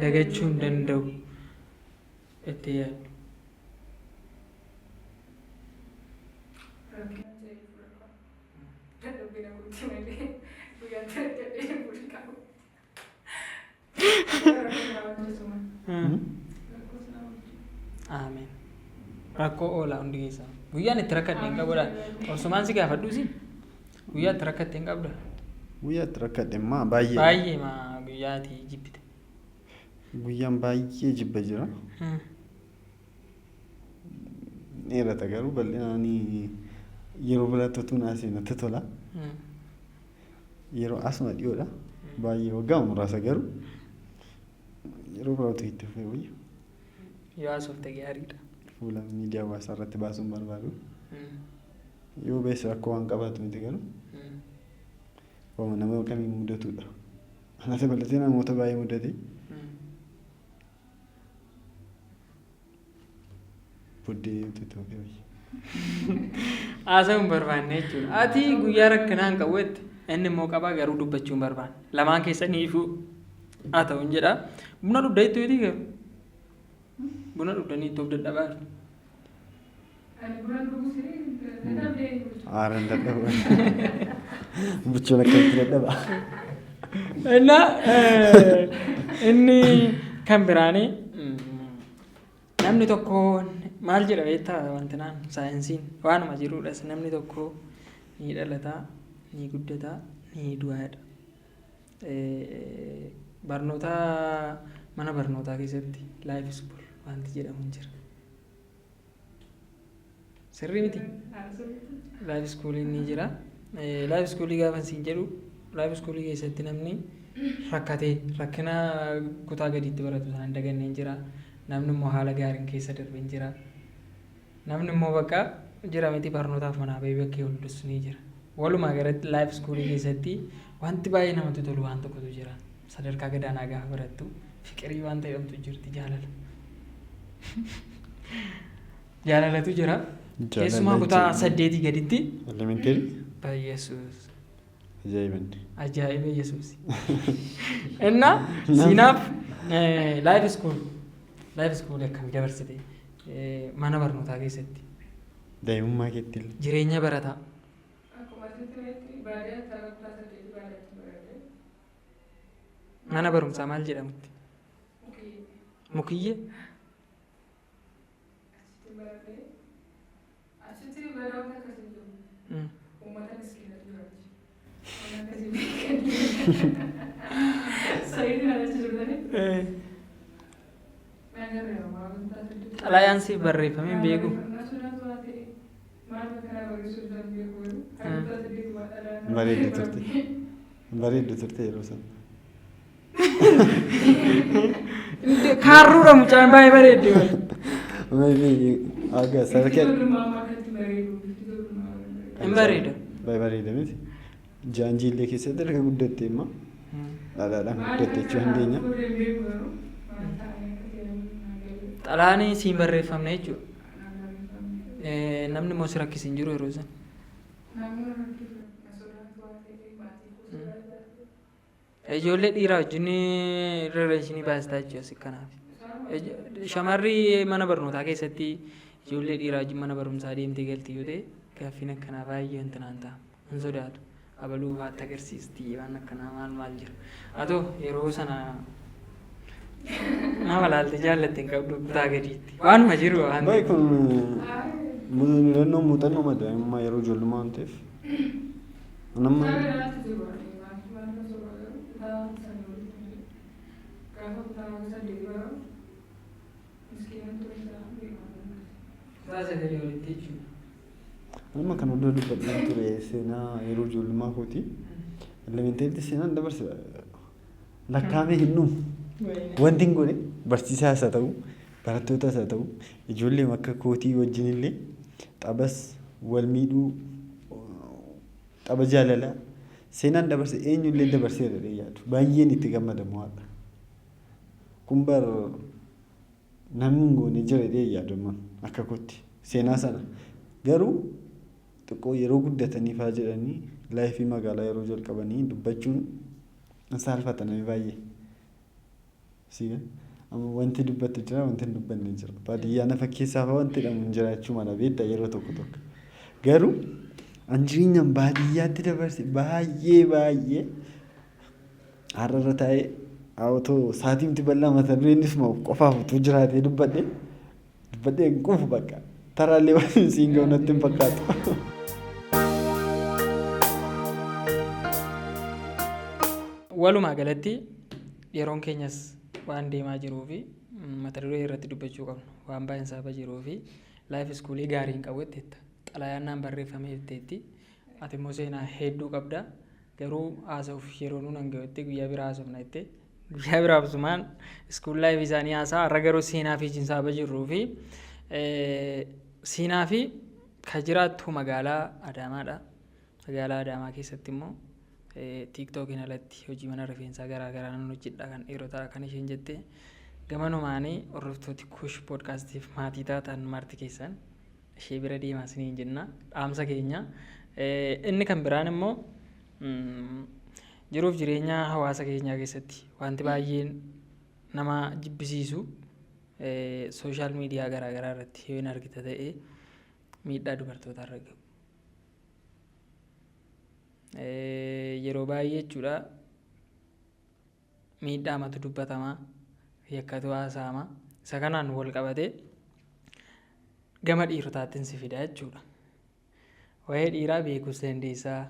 Dagachuu hin danda'u itti yaaddu. Ameen. Rakkoo oolaa hundi keessaa. Guyyaan itti rakkadhe hin qabudha. Orsumaan si gaafadhu si. Guyyaa itti rakkadhe hin qabda. Guyyaa itti rakkadhe maa baay'ee. Baay'ee maa guyyaati jibbite. Guyyaan baay'ee jibba jira. Dheerata garuu bal'inaan yeroo biratti naasii natti tola. Yeroo asuma dhiyoodha. Baay'ee waggaa muraasa garuu yeroo biratti itti fufee wayyu. Yoo haasofte gaariidha. Fuula miidiyaa hawaasaa irratti baasuun barbaadu. Yoo beessa rakkoo waan qabaatu miti garuu. Waan nama kamiin mudatudha. Anaa dabalatee namoota baay'ee mudate. Buddee tutuufee wayyu. Haasa'uun barbaanne jechuudha. Ati guyyaa rakkinaan qabuutti inni immoo qabaa garuu dubbachuu hin barbaanne. Lamaan keessaniifuu haa ta'u hin jedhaa. Buna dhugda itti ho'itii garuu. Buna dhugdanii itti of dadhabaa. Aaran dadhabaa. Buchoon akkamitti dadhabaa. Inni kan biraanii namni tokko maal jedha beektaa wanti naan saayinsiin waanuma jiruudhas namni tokko ni dhalataa, ni guddataa, ni du'aadha. Barnoota mana barnootaa keessatti life school wanti jedhamu hin jira. Sirrii miti? Life school ni jira. Life school gaafa siin jedhu life school keessatti namni rakkatee rakkina kutaa gadiitti baratu sana hin daganne hin jira. Namni immoo haala gaariin keessa darbe hin jira. Namni immoo bakka jira miti barnootaaf manaa bahee bakkee ol dhussu ni jira. Walumaa galatti life school keessatti wanti baay'ee namatti tolu waan tokkotu jira. Sadarkaa gadaanaa gaafa barattu fiqirii waan ta'edhamtu jirti jaalala. Jaalalatu jira. Keessumaa kutaa 8 gaditti. Elementary. Yesus. Ajaa'iba Yesus. Inna siinaaf life school akkam dabarsite mana barnootaa keessatti. Daa'imummaa keetti. Jireenya barataa. Mana barumsaa maal jedhamutti? Mukiyyee. Xalayaan siif barreeffamee hin beeku. Bareeddu turte yeroo sana. Kaarruudha mucaan baay'ee bareeddi. Aga sarkee. Hin bareeda. Baay'ee bareeda miti. Jaanjiillee keessatti erga guddatte immoo dhadhaadhaan guddatte jechuu dandeenya. Xalaanii siin barreeffamne jechuudha. Namni immoo si rakkisi hin jiru yeroo sana. Ijoollee dhiiraa wajjin rileeshinii baasisaa jechuudha kanaaf. Shamarri mana barnootaa keessatti ijoollee dhiiraa wajjin mana barumsaa deemtee galti yoo ta'e gaaffiin akkanaa baay'ee wanti naan ta'a. Hin sodaatu. Abaluu baatti agarsiisti waan akkanaa maal jira. Haa ta'u yeroo sana nama laalte jaallatte hin qabdu kutaa gadiitti. Waanuma jiru waan ta'eef. Muuxannoo madaa'imummaa yeroo ijoollummaa waan ta'eef. Amma kan hunda dubbadhaan ture seenaa yeroo ijoollummaa kooti. Elementaariitti seenaan dabarsa lakkaa'amee hin dhumu. Wanti hin godhe barsiisaas haa ta'u barattootas haa ta'u ijoollee akka kootii wajjin illee taphas wal miidhuu tapha jaalalaa seenaan dabarse eenyullee dabarseera yaadu baay'een itti gammadamu haadha. Kun bar namni hin goone jira yaadaman akka kootti seenaa sana garuu xiqqoo yeroo guddatanii fa'aa jedhanii laayifii magaalaa yeroo jalqabanii dubbachuun saalfatanii baay'ee. Sigan amma wanti dubbattu jira wanti hin dubbanne jira. Baadiyyaa nafa keessaa fa'aa wanti jedhamu hin jiraachuu mala beektaa yeroo tokko. Garuu an jireenyaan baadiyyaatti dabarse baay'ee har'arra taa'ee haawwatoo saatiimti bal'aa mata dureenis qofaaf utuu jiraatee dubbadhee hin quufu bakka taraallee waan siin ga'u natti hin fakkaatu. Walumaa galatti yeroon keenyas waan deemaa jiruu fi mata duree irratti dubbachuu qabnu waan baay'een sababa jiruu fi laayif iskuulii gaarii hin qabu jettetta. Xalayaannaan barreeffamee jetteetti ati immoo seenaa hedduu qabda garuu haasa'uuf yeroo nuun hanga'utti guyyaa biraa haasofna jettee guyyaa biraa absumaan iskuul laayif isaanii haasaa har'a garuu seenaa fi jinsaaba jirruu fi seenaa fi kan jiraattu magaalaa Adaamaadha. Magaalaa Adaamaa keessatti immoo tiiktookiin alatti hojii mana rifeensaa garaagaraa nan hojjedha kan dhiirotaa kan isheen jette gamanumaanii hordoftooti kuush poodkaastiif maatii taatan marti keessan ishee bira deemaa isiniin jenna dhaamsa keenya. Inni kan biraan immoo jiruuf jireenya hawaasa keenyaa keessatti wanti baay'een nama jibbisiisu sooshaal miidiyaa garaagaraa irratti yoo hin argita ta'e miidhaa dubartootaa irra gahu. Yeroo baay'ee jechuudha miidhaa matu dubbatamaa yakkatu haasa'ama isa kanaan wal qabatee gama dhiirotaattiin si fida jechuudha. waa'ee dhiiraa beekuus dandeessaa.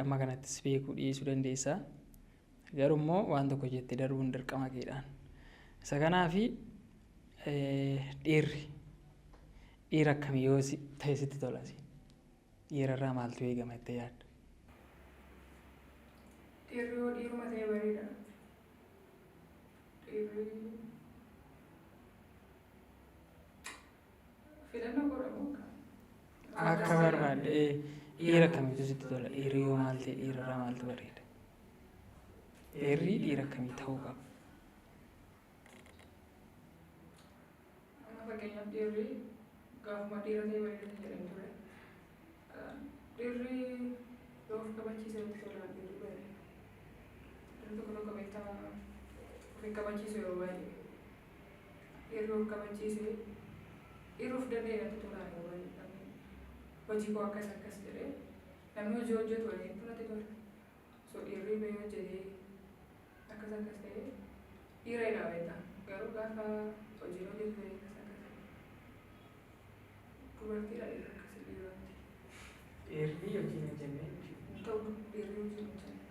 Amma kanattis beekuu dhiisuu dandeessaa. Garuu immoo waan tokko jettee darbuun dirqama keedhaan. Isa kanaafi dhiira akkamii yoo ta'e sitti tola? Dhiirarraa maaltu eegama jettee yaadda? Dhiirri yoo dhiiruma ta'e bareeda. Dhiirri filannoo godhamu akka barbaadde dhiira akkamiitu sitti tola? Dhiirri yoo maal ta'e dhiirarraa maaltu bareeda? Dhiirri dhiira akkamii ta'uu qaba? Fakkeenyaaf dhiirri gaafuma dhiira ta'e bareeda jedhamee ture. Dhiirri yoo of kabachiise itti tolaan dhiirri bareeda. Dhiirri tokko beektaa of kabachiisu yeroo baay'ee. Dhiirri of kabachiise dhiirri of danda'e itti tolaan yeroo baay'ee. Hojii koo akkas jedhee namni hojii hojjetu waliin natti tola. So dhiirri bahee hojjetee akkas ta'ee dhiira jedhama beektaa. Garuu gaafa hojii hojjetu dubartii dha dhiira akkasii dhiirratti. Dhiirri yookiin hojjennee? Ta'u dhiirri hojii hojjenne.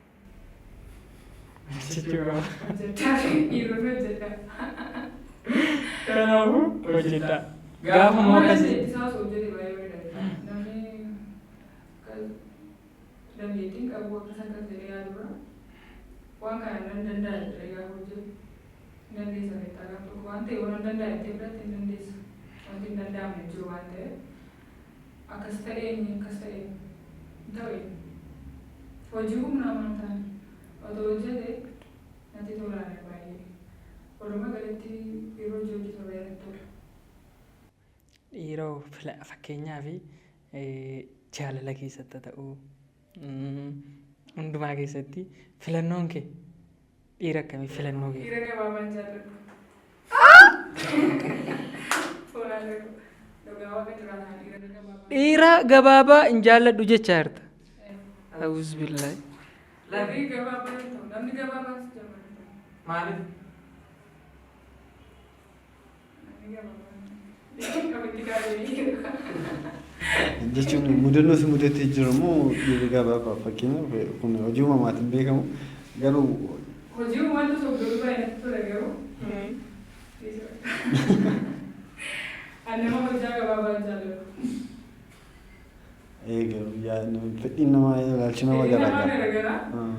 Jechuudha. Hojjechaa fi dhiironni hojjedha. Kanaafuu hojjedha. Gaafa moo akkasii? Isaas hojjete baay'ee bareeda. Namni dandeettiin qabu akkas jedhee yaadurra waan kana nan danda'a jedhee gaafa hojjetu dandeessa beektaa gaafa tokko waan ta'e waan danda'a jettee biratti hin dandeessu. Wanti hin danda'amne jiru waan ta'eef akkas ta'een ta'e hojii humna amantaan otoo hojjete natti tolaan baay'ee. Walumaa galatti yeroo hojii hojjetu baay'ee natti tola. Dhiiroo fakkeenyaaf jaalala keessatti ta'uu hundumaa keessatti filannoon kee dhiira akkamii filannoo kee? Dhiira gabaabaan jaalladhu. Dhiira gabaabaa hin jaalladhu jechaa jirta. Awus billahi. Namni gabaabaa hin ta'u. Namni gabaabaas jaalladhu. Maaliif? Namni gabaabaa. Jechuun mudannoo si mudatee jiru moo dhiirri gabaabaa fakkeenyaaf kun hojii uumamaatiin beekamu garuu hojii uumaatu soogduu baay'inatti ture garuu nama hojjaa gabaabaa jaalladhu. Garuu fedhiin namaa ilaalchi nama garaagara.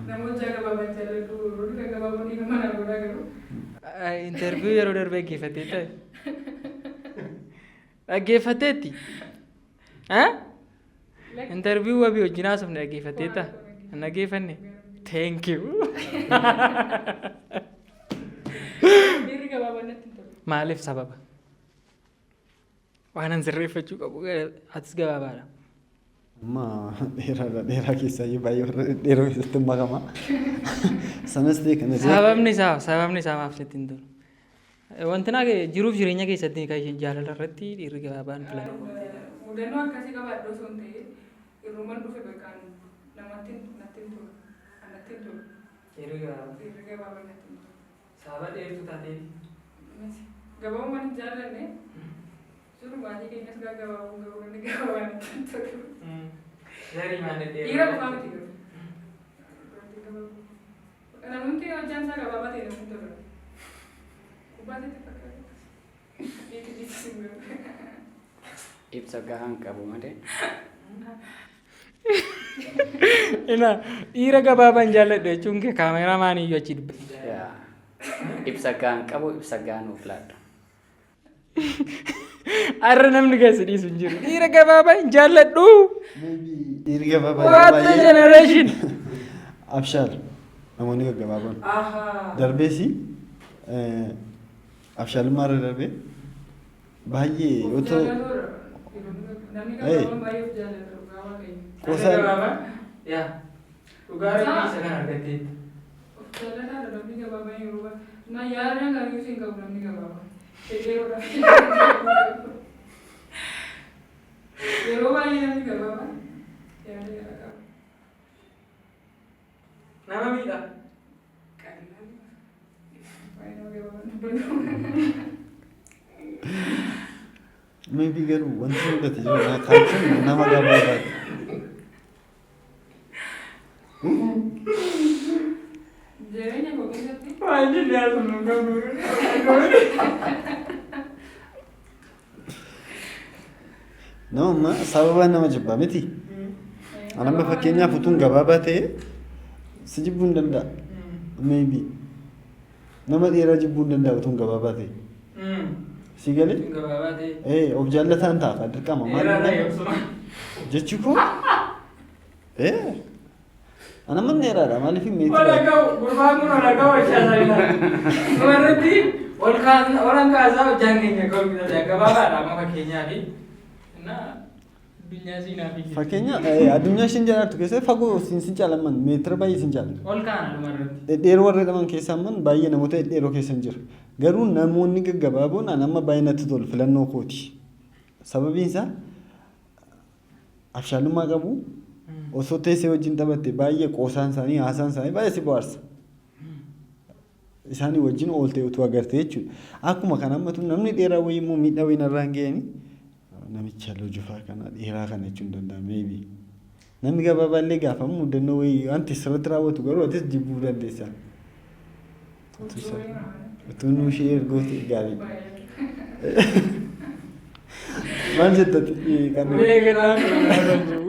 Nama hojjaa gabaabaa jaalladhu roga gabaabaa dhiiga manaa godhaa garuu. Interviyuu yeroo darbee dhaggeeffattee ta'e. Dhaggeeffatteetti? Interviyuu wabii wajjin haasofne dhaggeeffattee ta'a? Hin dhaggeeffanne? Thank you. Dhiirri gabaabaa natti hin tolu. Maaliif sababa? Waan an sirreeffachuu qabu atis gabaabaadha. Amma dheeraa keessaa baay'ee warra dheeroo keessatti makama. Sanas ta'e kana sababni isaa maaf sitti hin tolu? Wanti naa jiruuf jireenya keessatti jaalala irratti dhiirri gabaabaan filatu. Mudannoo akkasii qabaadhu osoo hin ta'e irrumaan dhufe beekaan namatti natti hin tolu. Natti hin tolu. Dhiirri gabaabaa natti hin tolu. Sababa dheertuu taateef? Gabaabummaan hin jaallanne. Suruh banyak yang suka gawang gawang itu. Dari mana dia? Ira bukan itu. Karena mungkin jangan saya gak apa-apa tidak untuk. Kubat itu pakai. Itu di sini. Ibsa gahan kabu made. Ina ira gababan jalan deh cungke kameraman iyo cid. Ya. Ibsa gahan kabu ibsa gahan uflat. Arra namni keessi dhiisu hin jiru. Dhiira gabaabaa hin jaalladhu. Dhiirri gabaabaa What the generation? Abshaar namoonni gaggabaaban. Darbeesi abshaalummaa irra darbee baay'ee yoo ta'u. Qoosaan. Yaa. Dhugaatii isa kan argattee. Jaalladhaa namni gabaabaa yeroo baay'ee. Na yaadni kan yuusin qabu namni gabaabaa. Yeroo baay'ee namni gabaabaa yaada garaa qaba. Nama miidha. Maybe garuu wanti mudate jiru kaartuun nama gabaabaati. Jireenya koo keessatti Waanti dhiyaatu nu qabu. Nama sababa nama jibbaa miti. Anamma fakkeenyaaf utuun gabaabaa ta'e si jibbuu hin danda'a. Maybe nama dheeraa jibbuu hin danda'a utuun gabaabaa ta'e. Si galee? Gabaabaa ta'e. Of jaallataan ta'a dirqama maal jechi koo? Anamma dheeraadha maaliif hin meetii? Gurbaan kun wala ga'u hojjaataa jira. Dubarratti orang kaasaa hojjaan keenya ga'u gabaabaadha amma fakkeenyaaf. Fakkeenya addunyaa isheen jiraattu keessatti fagoo siin caalaman meetira baay'ee siin caalatu. Ol kaana dhumarratti. Dhedheeroo warra jedhaman keessaa amman baay'ee namoota dhedheeroo keessa hin jiru. Garuu namoonni gaggabaaboon amma baay'ee natti tolu filannoo kooti. Sababiin isaa abshaalummaa qabu osoo teessee wajjin taphatte baay'ee qoosaan isaanii haasaan isaanii baay'ee si bohaarsa. Isaanii wajjin ooltee utuu agartee jechuudha. Akkuma kana ammatu namni dheeraa wayii immoo miidhaa wayii narraa hin ga'anii namicha lojufaa kana dheeraa kana jechuun danda'a maybe. Namni gabaabaallee gaafamu mudannoo wayii wanti sirriitti raawwatu garuu atis jibbuu dandeessa. Utuu nu ishee ergooti gaarii. Maal jettati kan ulee kennaa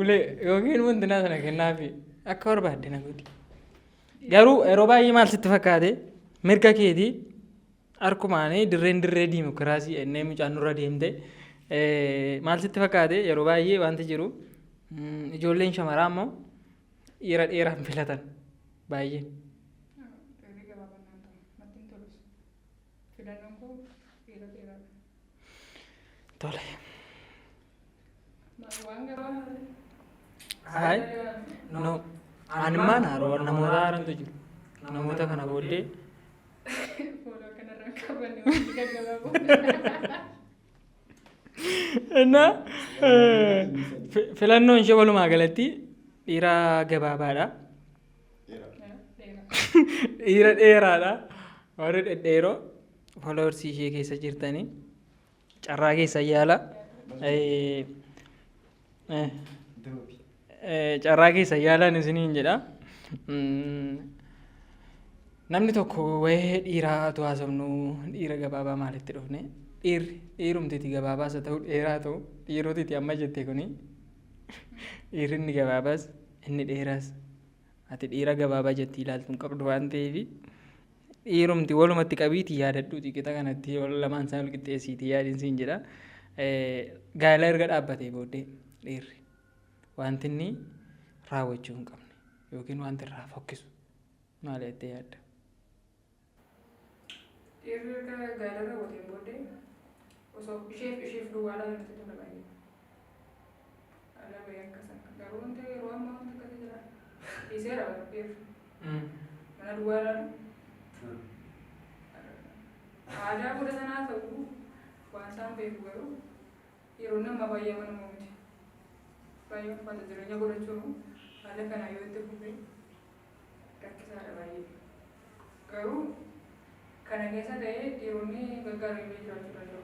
ulee yookiin wanti naa sana kennaafi akka barbaadde na godhi. Garuu yeroo baay'ee maal sitti fakkaate mirga keetii harkumaanii dirree diimokiraasii ennee mucaan nurra deemte maal sitti fakkaate yeroo baay'ee wanti jiru ijoolleen shamaraa immoo dhiira dheeraan filatan baay'ee. Tole. Hai. No. Animaan haroo namoota haarantu jiru. Namoota kana booddee. Fuula kanarraa qabanne wanti gaggabaaboo. Innaa filannoon ishee walumaa galatti dhiira gabaabaadha. Dhiira dheeraadha. Warri dhedheeroo foloorsii ishee keessa jirtanii carraa keessa yaala. Carraa keessa yaalan isiniin jedha. Namni tokko wayee dhiiraatu haasofnu dhiira gabaabaa maalitti dhufne? Dhiirumtiti gabaabaas haa ta'u dheeraa ta'u dhiirotiti amma jette kuni dhiirri gabaabaas inni dheeraas ati dhiira gabaabaa jettee ilaaltu hin qabdu waan ta'eef dhiirumti walumatti qabiitii yaadadhuuti qixa kanatti lamaan isaa wal qixxeessiitii yaadinsiin jedha. Gaala erga dhaabbatee booddee dhiirri wanti inni raawwachuu hin qabne yookiin wanti irraa fokkisu maal jettee yaadda? Dhiirri erga gaala raawwateen booddee osoo isheef duwwaadhaan itti tola baay'ee. Haala baay'ee akkasaan garuu wanti yeroo ammaa wanti akkasii jira. Dhiiseera dhiirri. Mana duwwaadhaan. Aadaa godha sanaa ta'uu waan isaan beeku garuu yeroo nama baay'ee mana muumiti. Baay'ee uffata jireenya godhachuun haala kanaa yoo itti fufee rakkisaadha baay'ee. Garuu kana keessa ta'ee dhiironni gaggaarii jiraachuu danda'u.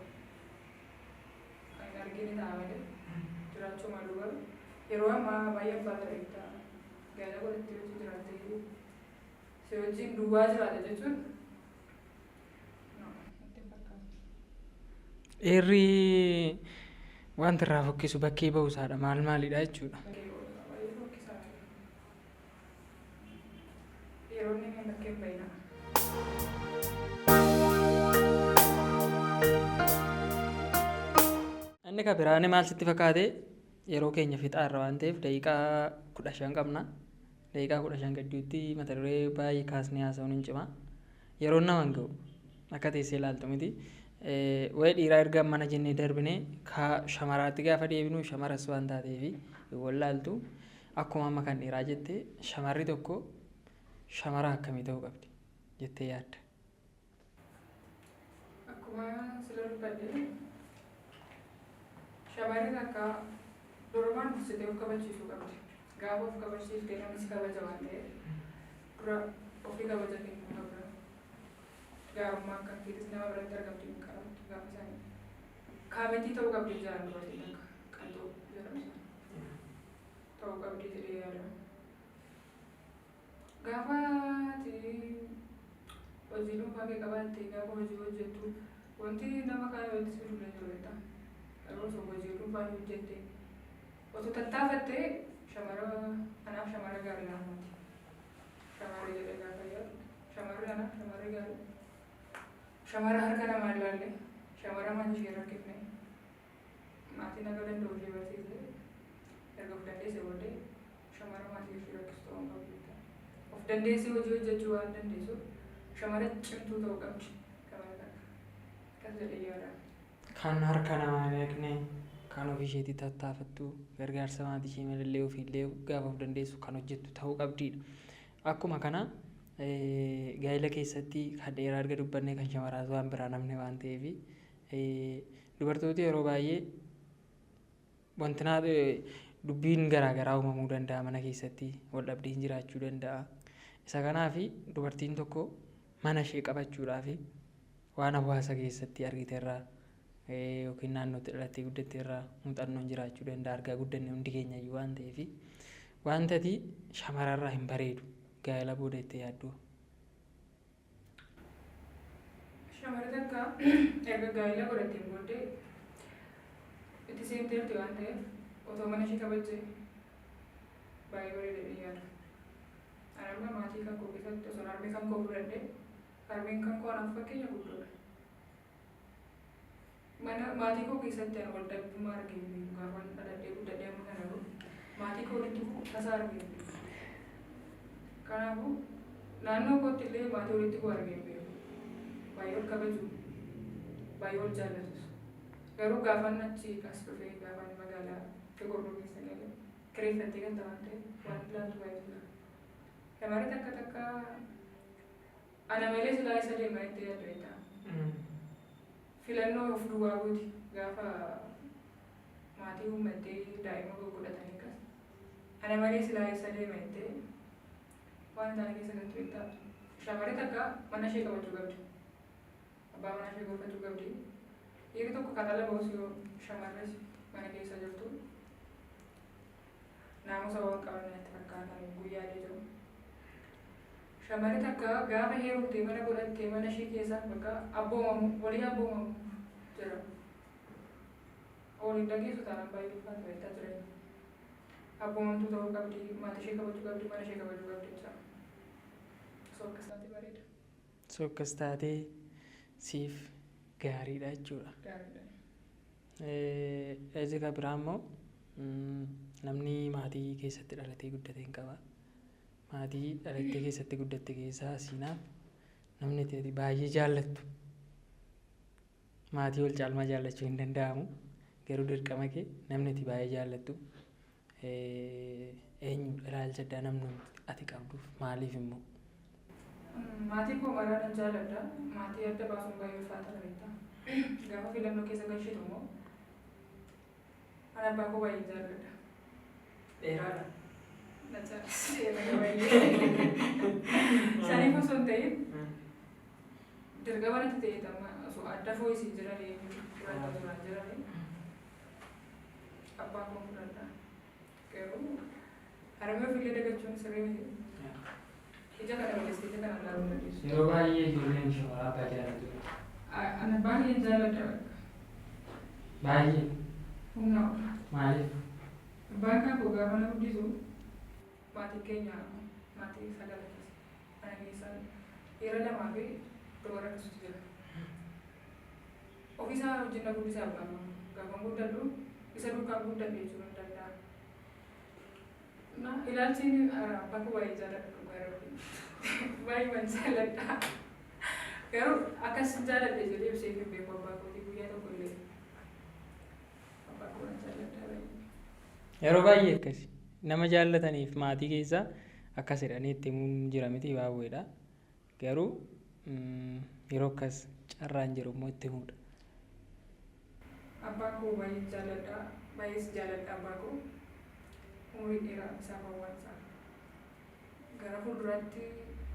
Kan arginu ta'a malee jiraachuu malu garuu yeroo ammaa baay'ee abbaa ta'e gaala godhattee hojii jiraattee si wajjin duwwaa jiraata jechuun Dhiirri wanti irraa fokkisu bakkee ba'uusaadha maalidha jechuudha. Dhiironni bakkee hin bahinaa. Inni kan biraanii maal sitti fakkaate yeroo keenya fixaarra waan ta'eef daqiiqaa 15 qabna. Daqiiqaa 15 gidduutti mata duree baay'ee kaasnee haasa'uun hin cima. Yeroo nama hin ga'u akka teessee ilaaltu miti. Wayii dhiiraa erga mana jennee darbine shamaraatti gaafa deebinu shamaras waan taateef wallaaltu akkuma amma kan dhiiraa jette shamarri tokko shamara akkamii ta'uu qabdi jettee yaadda? Akkuma sila dubbadde shamarri akka durumaan dursitee of kabachiisuu qabdi. Gaafa of kabachiiftee namni si kabaja waan ta'eef dura ofii kabaja kennuu qabda. Gaarummaa akkamiitis nama biratti argamtu hin qabaattu gaafa isaanii Kaabettii ta'uu qabdi jedhan dubartiin takka qal'oo jedhamu ta'uu qabdi jedhee yaada. Gaafa hojii dhuunfaa kee qabaatte gaafa hojii hojjettu wanti nama kaan walitti fiduu danda'u jechuudha. Yeroo osoo hojii dhuunfaa hojjette osoo tattaafattee anaaf shamara gaarii naannoti. Shamarree jedhee gaafa yaadu shamarree anaaf shamarree gaarii. Shamara harka namaa ilaalle shamara mana ishee rakkifne maatiin akka danda'u ishee barsiise erga of dandeesse booddee shamara maatii ishee rakkistu ta'uu qabdi. Of dandeessee hojii hojjechuu waan dandeessuuf shamara cimtuu ta'uu qabdi. Akkas jedhee yaada. Kan harka namaa hin eegne kan ofii isheetii tattaafattu gargaarsa maatii ishee malallee ofiillee gaafa of dandeessu kan hojjettu ta'uu qabdidha. Akkuma kana gaa'ela keessatti kan dheeraa erga dubbannee kan shamaraas waan biraa namni waan ta'eef dubartooti yeroo baay'ee wanti dubbiin garaagaraa uumamuu danda'a mana keessatti wal dhabdeen jiraachuu danda'a. Isa kanaaf dubartiin tokko mana ishee qabachuudhaaf waan hawaasa keessatti argiteerraa yookiin naannootti dhalattee guddatteerraa muuxannoon jiraachuu danda'a. Argaa guddanne hundi keenya iyyuu waan ta'eef wantati shamararraa hin bareedu gaa'ela booda itti yaaddu. Shamarri takka erga gaa'ela godhatteen booddee itti seenteerti waan ta'eef otoo mana ishee kabajjee baay'ee bareedee yaada. Anarma maatii kan koo keessatti osoo harmee kan koo fudhadhee harmeen kan koo anaaf fakkeenya guddoodha. Mana maatii koo keessatti ani wal dhabdummaa arginu gaafa dhaladhee guddadhee amma kana maatii koo walitti tasaa arginu. Kanaafuu naannoo kootti illee maatii walitti koo arginu baay'ee ol kabaju baay'ee ol jaallatus. Garuu gaafan achi as dhufee gaafan magaalaa Tigorroo keessa galee kireeffattee kan ta'an ta'e waan ilaaltu baay'ee jira. Shamarri takka ana malee silaa isa deemaa itti yaaddu jecha. Filannoo of duwwaa gooti gaafa maatii uummattee daa'ima gurguratanii kas. Ana malee silaa isa deemaa itti waan isaan keessa galtu jecha. Shamarri takka mana ishee qabachuu qabdi. Abbaa mana ishee gorfachuu qabdi. Dhiirri tokko katala ba'us yoo shamarres mana keessa jirtu naamusa waan qaban itti fakkaatan guyyaalee jiru. Shamarri takka gaafa heerumtee mana godhattee mana ishee keessaa bakka abboomamu walii abboomamu jira. Waliin dhageessu taanaan baay'ee ulfaatu jecha jireenya. Abboomamtuu ta'uu qabdi, maatii ishee kabajuu qabdi, mana ishee kabajuu qabdi jecha. Osoo akkas taatee bareeda. Osoo akkas taatee siif gaariidha jechuudha. Eeziga biraa immoo namni maatii keessatti dhalatee guddate hin qaba. Maatii dhalattee keessatti guddatte keessaa siinaaf namni itti baay'ee jaallattu. Maatii wal caalmaa jaallachuu hin danda'amu. Garuu dirqama kee namni itti baay'ee jaallattu eenyudha ilaalcha addaa namni ati qabduuf maaliif immoo? Maatii koo maraadhaan jaalladha. Maatii adda baasuun baay'ee ulfaata beektaa. Gaafa filannoo keessa galchitu immoo ana abbaa koo baay'ee jaalladha. Dheeraadha. Saniif osoo hin ta'in dirqama natti ta'e osoo adda foo'isii jiranii fudhadha duraan jiranii abbaa koo fudhadha. Garuu harmee ofillee dagachuun sirrii miti. Ija kana balleessee ija kana ilaaluu dandeessu. Yeroo baay'ee ijoolleen shamaraa abbaa jaallatu. Ana baay'ee jaalladha. Baay'ee. Humna ol. Maaliif? Abbaan kan koo gaafa na guddisu maatii keenya maatii sagala keessa. Kana keessa dhiira lamaa fi dubara akkasutu jira. Ofiisaa wajjin na guddisaa abbaan gaafa guddadhu isa duukaa guddadhe jechuu hin danda'a. Ilaalchi abbaa koo baay'ee jaalladha dhugaa yeroo baay'ee jaalladha. Garuu akkas jaalladhe jedhee ibsee hin beeku abbaa kootii guyyaa tokko illee abbaa koo jaalladha baay'ee. Yeroo baay'ee akkasi nama jaallataniif maatii keessa akkas jedhanii itti himuun jira miti baay'eedha. Garuu yeroo akkas carraan jiru immoo itti himuudha. Abbaa koo baay'ee jaalladha. Baay'ees jaalladha abbaa koo. Umurii dheeraa isaaf hawwaasa. Gara fuulduraatti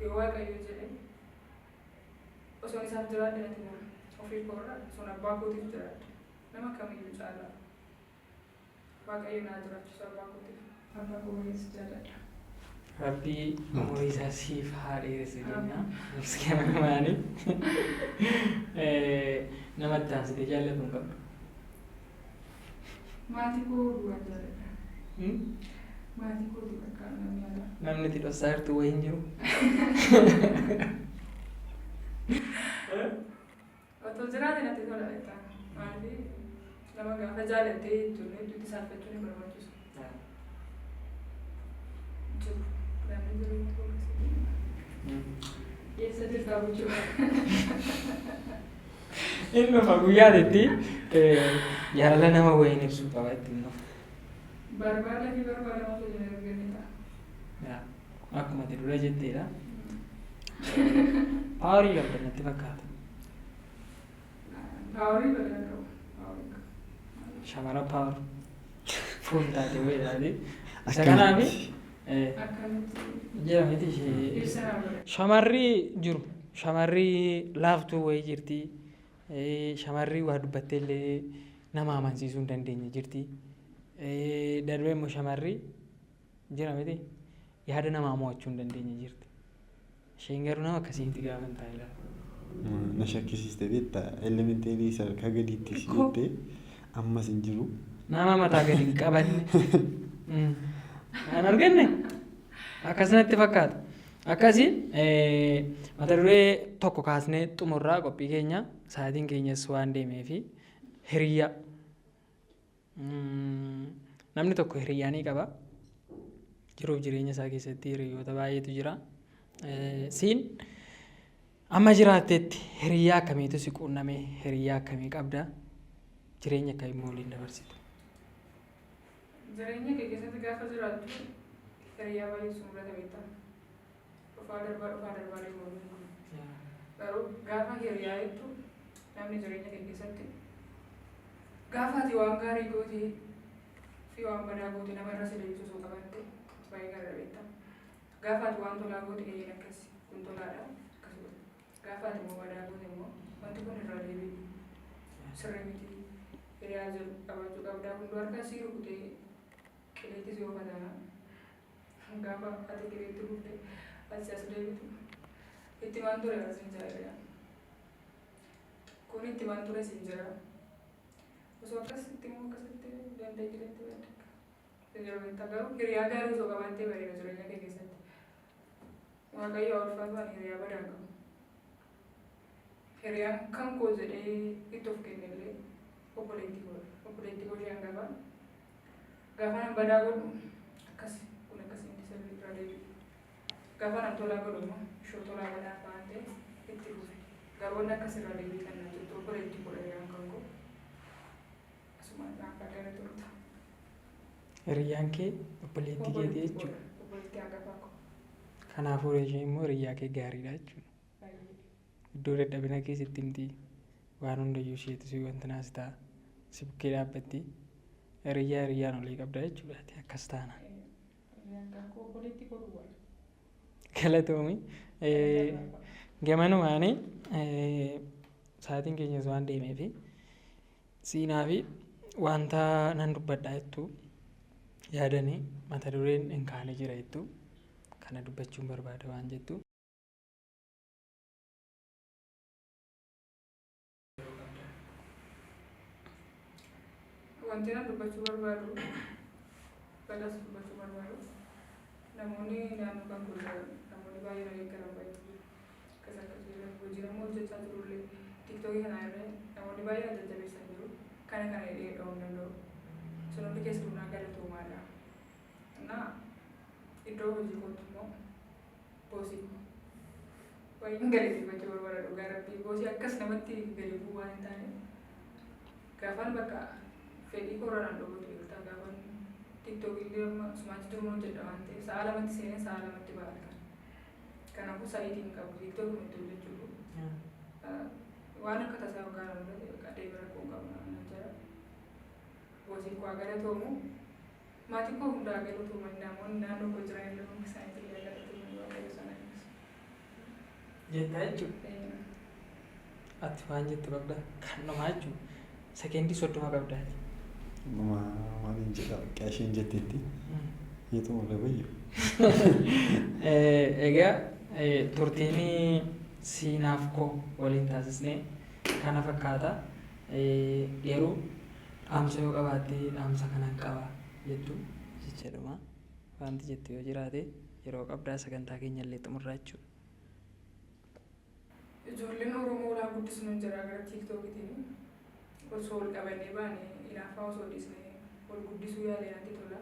yoo waaqayyo jedhe osoo isaaf jiraadhe natti mura. Ofii koorraa sun abbaa kootiif jiraadhe. nama kamiyyuu caalaa waaqayyo naa jiraachisu abbaa kootiif abbaa koo baay'ees jaalladha. Rabbii umurii isaa siif haa dheeressu jenna. Miskiina maanii namatti aansitee jaallatu hin qabdu. Maatii koo du'an jaalladha. Maatii koo du'an kan namni ala. Namni itti dhossaa jirtu wayii hin jiru. Otoo jiraate natti tola jechuudha. Maaliif nama gaafa jaalattee jechuun hedduutti saalfachuun hin barbaachisu. Jiru. Namni jiru keessa jirtaa jechuudha. Inni nufa guyyaatti jaalala nama wayiin ibsuu qaba ittiin nufa. Barbaada fi barbaadamu osoo jira arganidha. Akkuma ati dura jetteedha. Paawarii qabda natti fakkaata. Paawarii badaa qabu. Shamara paawar fuul taate wayiidhaati. Isa kanaafi jira miti ishee shamarri jiru. Shamarri laaftuu wayii jirti. Shamarri waa dubbattee illee nama amansiisuu hin dandeenye jirti. Darbee immoo shamarri jira miti yaada namaa mo'achuu hin dandeenye jirti. Isheen garuu nama akkasiitti gaafa hin taa'e laata. Na shakkisiiste beektaa elementeerii sadarkaa gadiitti isheettee ammas hin jiru. Nama mataa gadi hin qabanne. Kan arganne akkasumatti fakkaata. Akkasiin mata duree tokko kaasnee xumurraa qophii keenya sa'aatiin keenyas waan deemee fi hiriyyaa. Namni tokko hiriyyaa ni qaba. Jiruuf jireenya isaa keessatti hiriyoota baay'eetu jira. Siin amma jiraatteetti hiriyyaa akkamiitu si quunname? Hiriyyaa akkamii qabda? Jireenya akkamii waliin dabarsitu? Jireenya kee keessatti gaafa jiraattu hiriyyaa baay'ee sumurata beektaa. Dhufaa darbaa deemuu garuu gaafa hiriyyaa jettu namni jireenya kee keessatti gaafa ati waan gaarii gootii fi waan badaa gootii nama irra si deebisuu osoo qabatte baay'ee gaara beektaa. Gaafa ati waan tolaa gootii eeyyeen akkas kun tolaadha akkasuma. Gaafa ati immoo badaa gootii immoo wanti kun irraa deebi'i sirrii miti hiriyaa jiru qabaachuu qabdaa hunduu harka sii rukutee qileettis yoo fatanaa. Gaafa ati qileetti ruftee ati as deebitu itti waan ture as hin jira. Kun itti waan ture siin jira. Osoo akkasitti immoo akkasitti danda'e jireetti baadakka. Sirriitti garuu hiriyaa gaarii osoo qabaattee bareeda jireenya kee keessatti. Waaqayyo ulfaatu ani hiriyaa badaa qabu. Hiriyaan kan koo jedhee itti of kennellee obboleettii koo ishee hangafaa. Gaafa nan badaa godhu akkas kun akkasitti sirrii irra deebi'u. Gaafa nan tolaa godhu immoo ishoo tolaa badaa baatee itti dhufe. Garuu wanni akkas irra deebii kan na jettu obboleettii koo hiriyaan kan koo. Asumaan naaf adda turta. Hiriyyaan kee obboleettii keetii jechuudha. Obboleettii hangafaa koo. Kanaafuu isheen immoo hiriyyaa kee gaariidha jechuudha. Iddoo dadhabina keessatti himti waan hundayyuu isheetu si wanti naas ta'a. Si bukkee dhaabbatti hiriyyaan olii qabda jechuudha. Akkas taana. Galatoomi. Gamanumaanii sa'aatiin keenyas waan deemeefi siinaa fi wanta nan dubbadhaa jettu yaadanii mata dureen hin kaane jira jettu kana dubbachuun barbaada waan jettu. Wanti nan dubbachuu barbaadu badas dubbachuu barbaadu namoonni naannoo kan kuusan namoonni baay'ee na deeggaran baay'ee akkas akkas jiran hojii namoo hojjechaa jirullee tiktookii kana irra namoonni baay'ee na jajjabeessan jiru kana hidhee dha'uu danda'u sun hundi keessa duunaa galatoomaadha. Innaa iddoo hojii kootu immoo boosii baay'een galateeffachuu barbaada dhugaa rabbii boosii akkas namatti gadi bu'uu waan hin taane gaafaan bakka fedhii koronaan dhuguu beektaa gaafan tiktookillee sumaachi turmoo jedha waan ta'eef sa'a lamatti seenee sa'a lamatti ba'a kan. Kanaafuu sa'iitiin qabu tiktookii nuti hojjechuudha. Waan akka tasaa yookaan ammoo deemee rakkoo qabu naan jira. Boosii koo galatoomu maatii koo hundaa galatoomu namoonni naannoo koo jiran illee hundi isaanii illee galatoomu waaqayyo sana eebbisu. Jettaa jechuudha. Ati waan jettu qabda kan namaa jechuudha. Sekendii 30 qabdaati. Maaliin jedha qaasheen jetteetti yeetu mul'ata bayyu. Egaa turtiin siinaaf koo waliin taasisnee kana fakkaata. Yeroo dhaamsa yoo qabaatte dhaamsa kanan qaba jettu jechuudha. Wanti jettu yoo jiraate yeroo qabdaa sagantaa keenya illee xumurraa jechuudha. Ijoolleen Oromoo ulaa guddisnu jira gara tiiktookitiin osoo ol qabannee baane ilaafaa osoo dhiisnee ol guddisuu yaalee natti tola.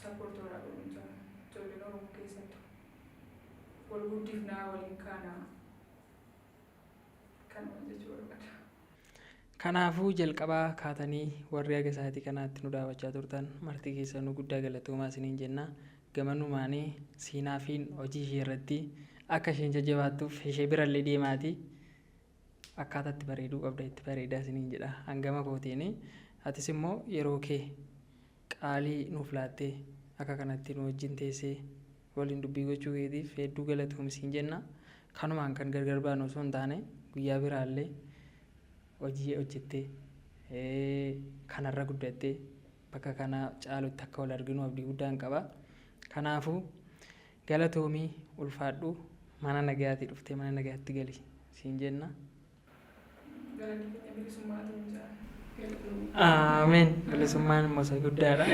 Sappoortooraa kunuunsa ijoolleen Oromoo keessattu ol guddifnaa waliin kaanaa kanuma jechuu barbaada. Kanaafuu jalqabaa kaatanii warri aga isaatii kanaatti nu daawwachaa turtan marti keessanuu guddaa galatoomaa isiniin jenna. Gamanumaanii siinaafiin hojii ishee irratti akka isheen jajjabaattuuf ishee birallee deemaatii akkaataatti bareeduu qabda itti bareedaa isiniin jedha. Hangama kootiin atis immoo yeroo kee qaalii nuuf laattee akka kanatti nu wajjin teessee waliin dubbii gochuu keetiif hedduu galatoomi isiin jenna. Kanumaan kan gargar baanu osoo hin taane guyyaa biraallee hojii hojjettee kanarra guddattee bakka kana caalutti akka wal arginu abdii guddaan qaba. Kanaafuu galatoomii ulfaadhu mana nagayaatii dhuftee mana nagayaatti gali siin jenna. Ameen. Bilisummaan immoo isa guddaadha.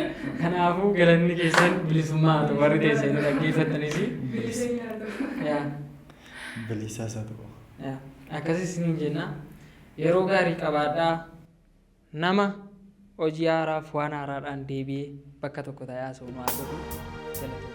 Kanaafuu galanni keessan bilisummaa ta'u warri teessanii dhaggeeffattanis Bilisaa isaa ta'u. Akkasii siin jenna. Yeroo gaarii qabaadhaa nama hojii haaraaf waan haaraadhaan deebi'ee bakka tokko ta'ee haasa'u nu haa godhu.